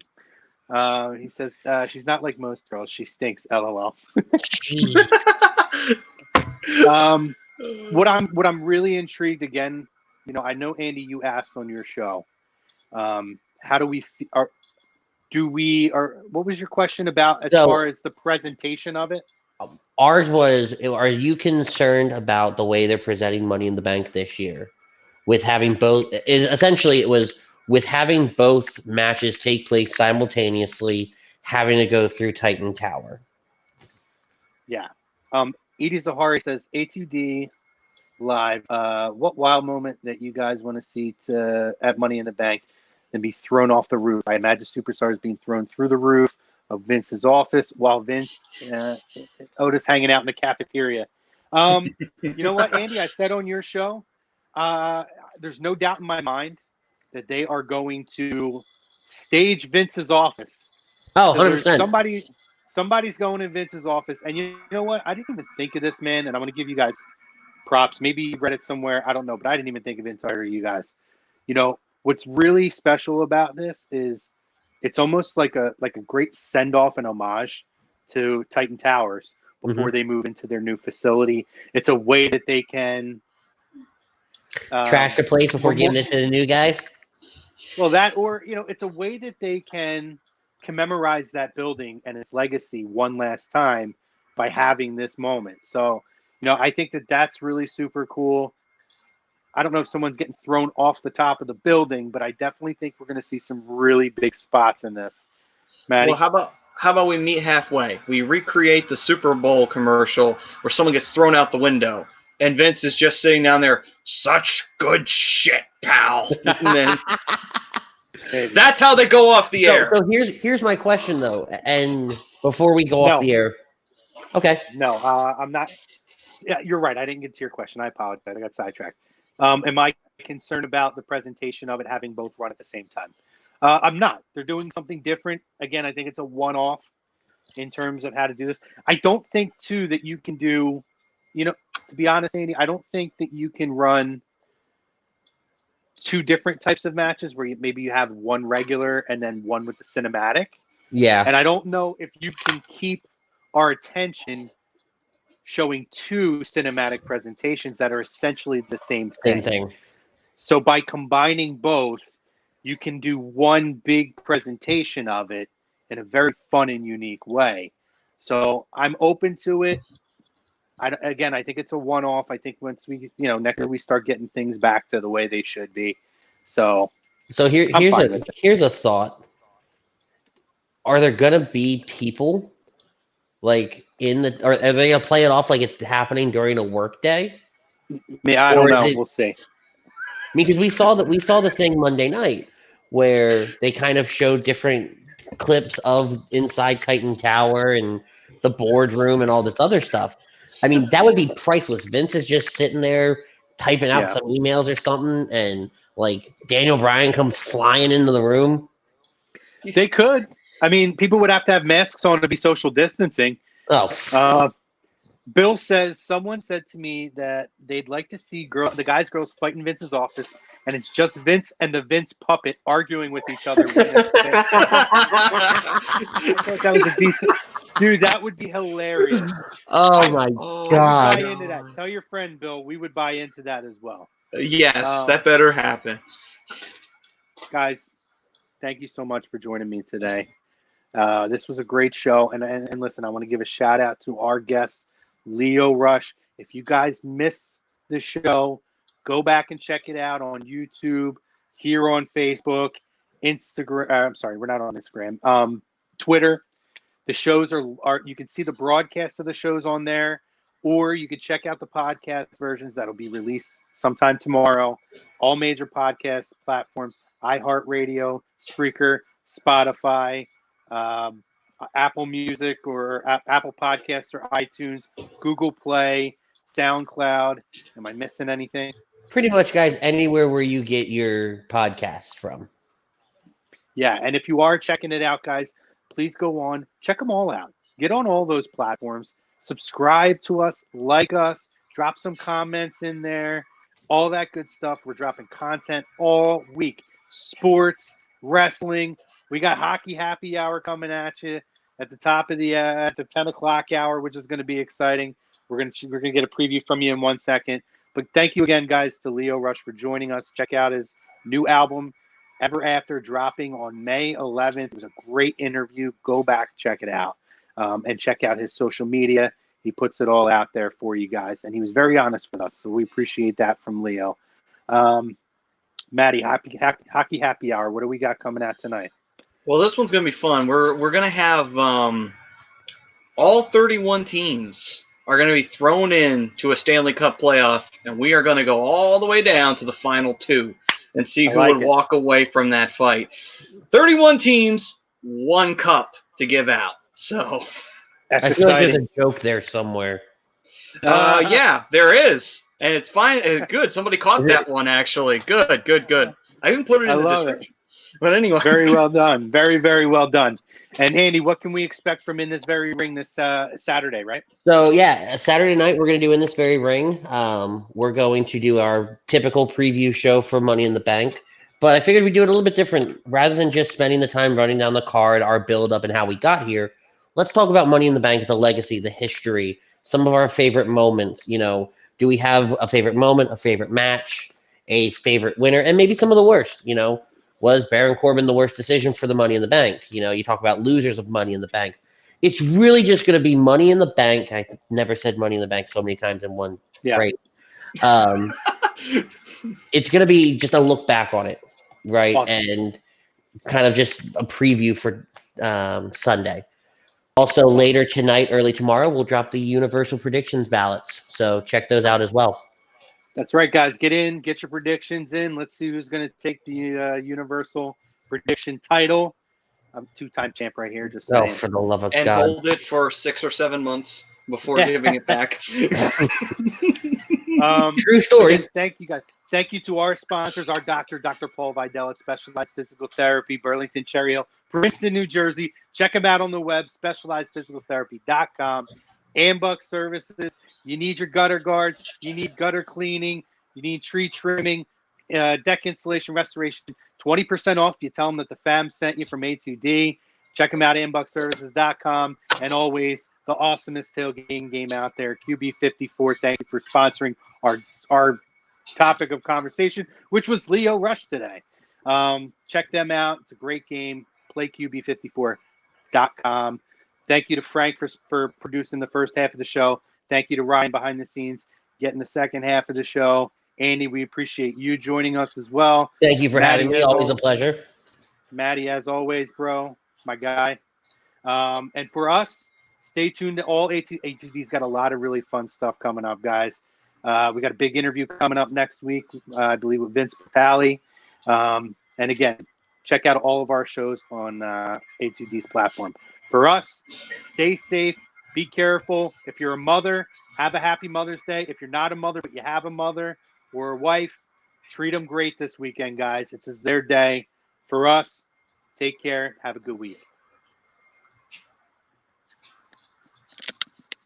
He says, she's not like most girls. She stinks. LOL. Jeez. What I'm really intrigued again, I know Andy, you asked on your show, how do we what was your question about as far as the presentation of it? Ours was: are you concerned about the way they're presenting Money in the Bank this year, with having both? Essentially, it was with having both matches take place simultaneously, having to go through Titan Tower. Yeah. Edie Zahari says, A2D live. What wild moment that you guys want to see at Money in the Bank and be thrown off the roof? I imagine superstars being thrown through the roof of Vince's office while Otis hanging out in the cafeteria. You know what, Andy? I said on your show, there's no doubt in my mind that they are going to stage Vince's office. Oh, So 100%. there's somebody's going in Vince's office, and you know what? I didn't even think of this, man, and I'm going to give you guys props. Maybe you read it somewhere. I don't know, but I didn't even think of it until I heard you guys. What's really special about this is it's almost like a great send-off and homage to Titan Towers before they move into their new facility. It's a way that they can trash the place before giving it to the new guys. Well, that, or it's a way that they can commemorate that building and its legacy one last time by having this moment. So, I think that that's really super cool. I don't know if someone's getting thrown off the top of the building, but I definitely think we're going to see some really big spots in this. Maddie? Well, how about we meet halfway? We recreate the Super Bowl commercial where someone gets thrown out the window, and Vince is just sitting down there. Such good shit, pal. And then that's how they go off the air. So here's my question though, and before we go off the air, okay? No, I'm not. Yeah, you're right. I didn't get to your question. I apologize. I got sidetracked. Am I concerned about the presentation of it having both run at the same time? I'm not. They're doing something different. Again, I think it's a one-off in terms of how to do this. I don't think, too, that you can do, to be honest, Andy, I don't think that you can run two different types of matches where maybe you have one regular and then one with the cinematic. Yeah. And I don't know if you can keep our attention showing two cinematic presentations that are essentially the same thing. So by combining both, you can do one big presentation of it in a very fun and unique way. So I'm open to it. I think it's a one-off. I think once we, next year we start getting things back to the way they should be. So here's a thought. Are there gonna be people like are they gonna play it off like it's happening during a work day? I don't know. We'll see. Because we saw the thing Monday night where they kind of showed different clips of inside Titan Tower and the boardroom and all this other stuff. I mean, that would be priceless. Vince is just sitting there typing out some emails or something, and like Daniel Bryan comes flying into the room. They could. I mean, people would have to have masks on to be social distancing. Oh. Bill says, someone said to me that they'd like to see the girls fight in Vince's office and it's just Vince and the Vince puppet arguing with each other. I thought that was a decent, dude. That would be hilarious. Oh my I would God. buy into that. Tell your friend Bill we would buy into that as well. Yes, that better happen. Guys, thank you so much for joining me today. This was a great show, and listen, I want to give a shout out to our guest, Lio Rush. If you guys missed the show, go back and check it out on YouTube, here on Facebook, Instagram. I'm sorry, we're not on Instagram. Twitter. The shows are you can see the broadcast of the shows on there, or you can check out the podcast versions that'll be released sometime tomorrow. All major podcast platforms: iHeartRadio, Spreaker, Spotify, Apple Music or Apple Podcasts or iTunes, Google Play, SoundCloud. Am I missing anything? Pretty much, guys, anywhere where you get your podcast from. Yeah, and if you are checking it out, guys, please go on, check them all out. Get on all those platforms, subscribe to us, like us, drop some comments in there, all that good stuff. We're dropping content all week. Sports, wrestling. We got Hockey Happy Hour coming at you at the top of the at the 10 o'clock hour, which is going to be exciting. We're gonna get a preview from you in 1 second. But thank you again, guys, to Lio Rush for joining us. Check out his new album, Ever After, dropping on May 11th. It was a great interview. Go back, check it out, and check out his social media. He puts it all out there for you guys, and he was very honest with us, so we appreciate that from Lio. Maddie, Hockey Happy Hour. What do we got coming out tonight? Well, this one's going to be fun. We're going to have all 31 teams are going to be thrown in to a Stanley Cup playoff, and we are going to go all the way down to the final two and see who would walk away from that fight. 31 teams, 1 cup to give out. So That's I feel like exciting. there's a joke there somewhere. yeah, there is. And it's fine. Good. Somebody caught that one, actually. Good. I even put it in the description. But anyway. Very well done. Very, very well done. And Andy, what can we expect from In This Very Ring this Saturday, right? So yeah, Saturday night we're going to do In This Very Ring. We're going to do our typical preview show for Money in the Bank. But I figured we'd do it a little bit different. Rather than just spending the time running down the card, our build-up, and how we got here, let's talk about Money in the Bank, the legacy, the history, some of our favorite moments. You know, do we have a favorite moment, a favorite match, a favorite winner, and maybe some of the worst? You know, was Baron Corbin the worst decision for the Money in the Bank? You know, you talk about losers of Money in the Bank. It's really just going to be Money in the Bank. I never said Money in the Bank so many times in one phrase. It's going to be just a look back on it, right? Awesome. And kind of just a preview for Sunday. Also, later tonight, early tomorrow, we'll drop the Universal Predictions ballots. So check those out as well. That's right, guys. Get your predictions in. Let's see who's going to take the Universal Prediction title. I'm 2-time champ right here. Just saying. For the love of and God. hold it for 6 or 7 months before giving it back. True story. Again, thank you, guys. Thank you to our sponsors, our doctor, Dr. Paul Vidal at Specialized Physical Therapy, Burlington, Cherry Hill, Princeton, New Jersey. Check him out on the web, specializedphysicaltherapy.com. Ambuck Services. You need your gutter guards. You need gutter cleaning. You need tree trimming, deck installation, restoration. 20% off. You tell them that the fam sent you from A2D. Check them out, ambuckservices.com. And always, the awesomest tailgating game out there, QB54. Thank you for sponsoring our topic of conversation, which was Lio Rush today. Check them out. It's a great game. Play QB54.com. Thank you to Frank for producing the first half of the show. Thank you to Ryan behind the scenes getting the second half of the show. Andy, we appreciate you joining us as well. Thank you for having me. Always a pleasure. Maddie, as always, bro, my guy. And for us, stay tuned to all A2D's got a lot of really fun stuff coming up, guys. We got a big interview coming up next week, I believe, with Vince Papale. And again, check out all of our shows on A2D's platform. For us, stay safe, be careful. If you're a mother, have a happy Mother's Day. If you're not a mother, but you have a mother or a wife, treat them great this weekend, guys. It's their day. For us, take care. Have a good week.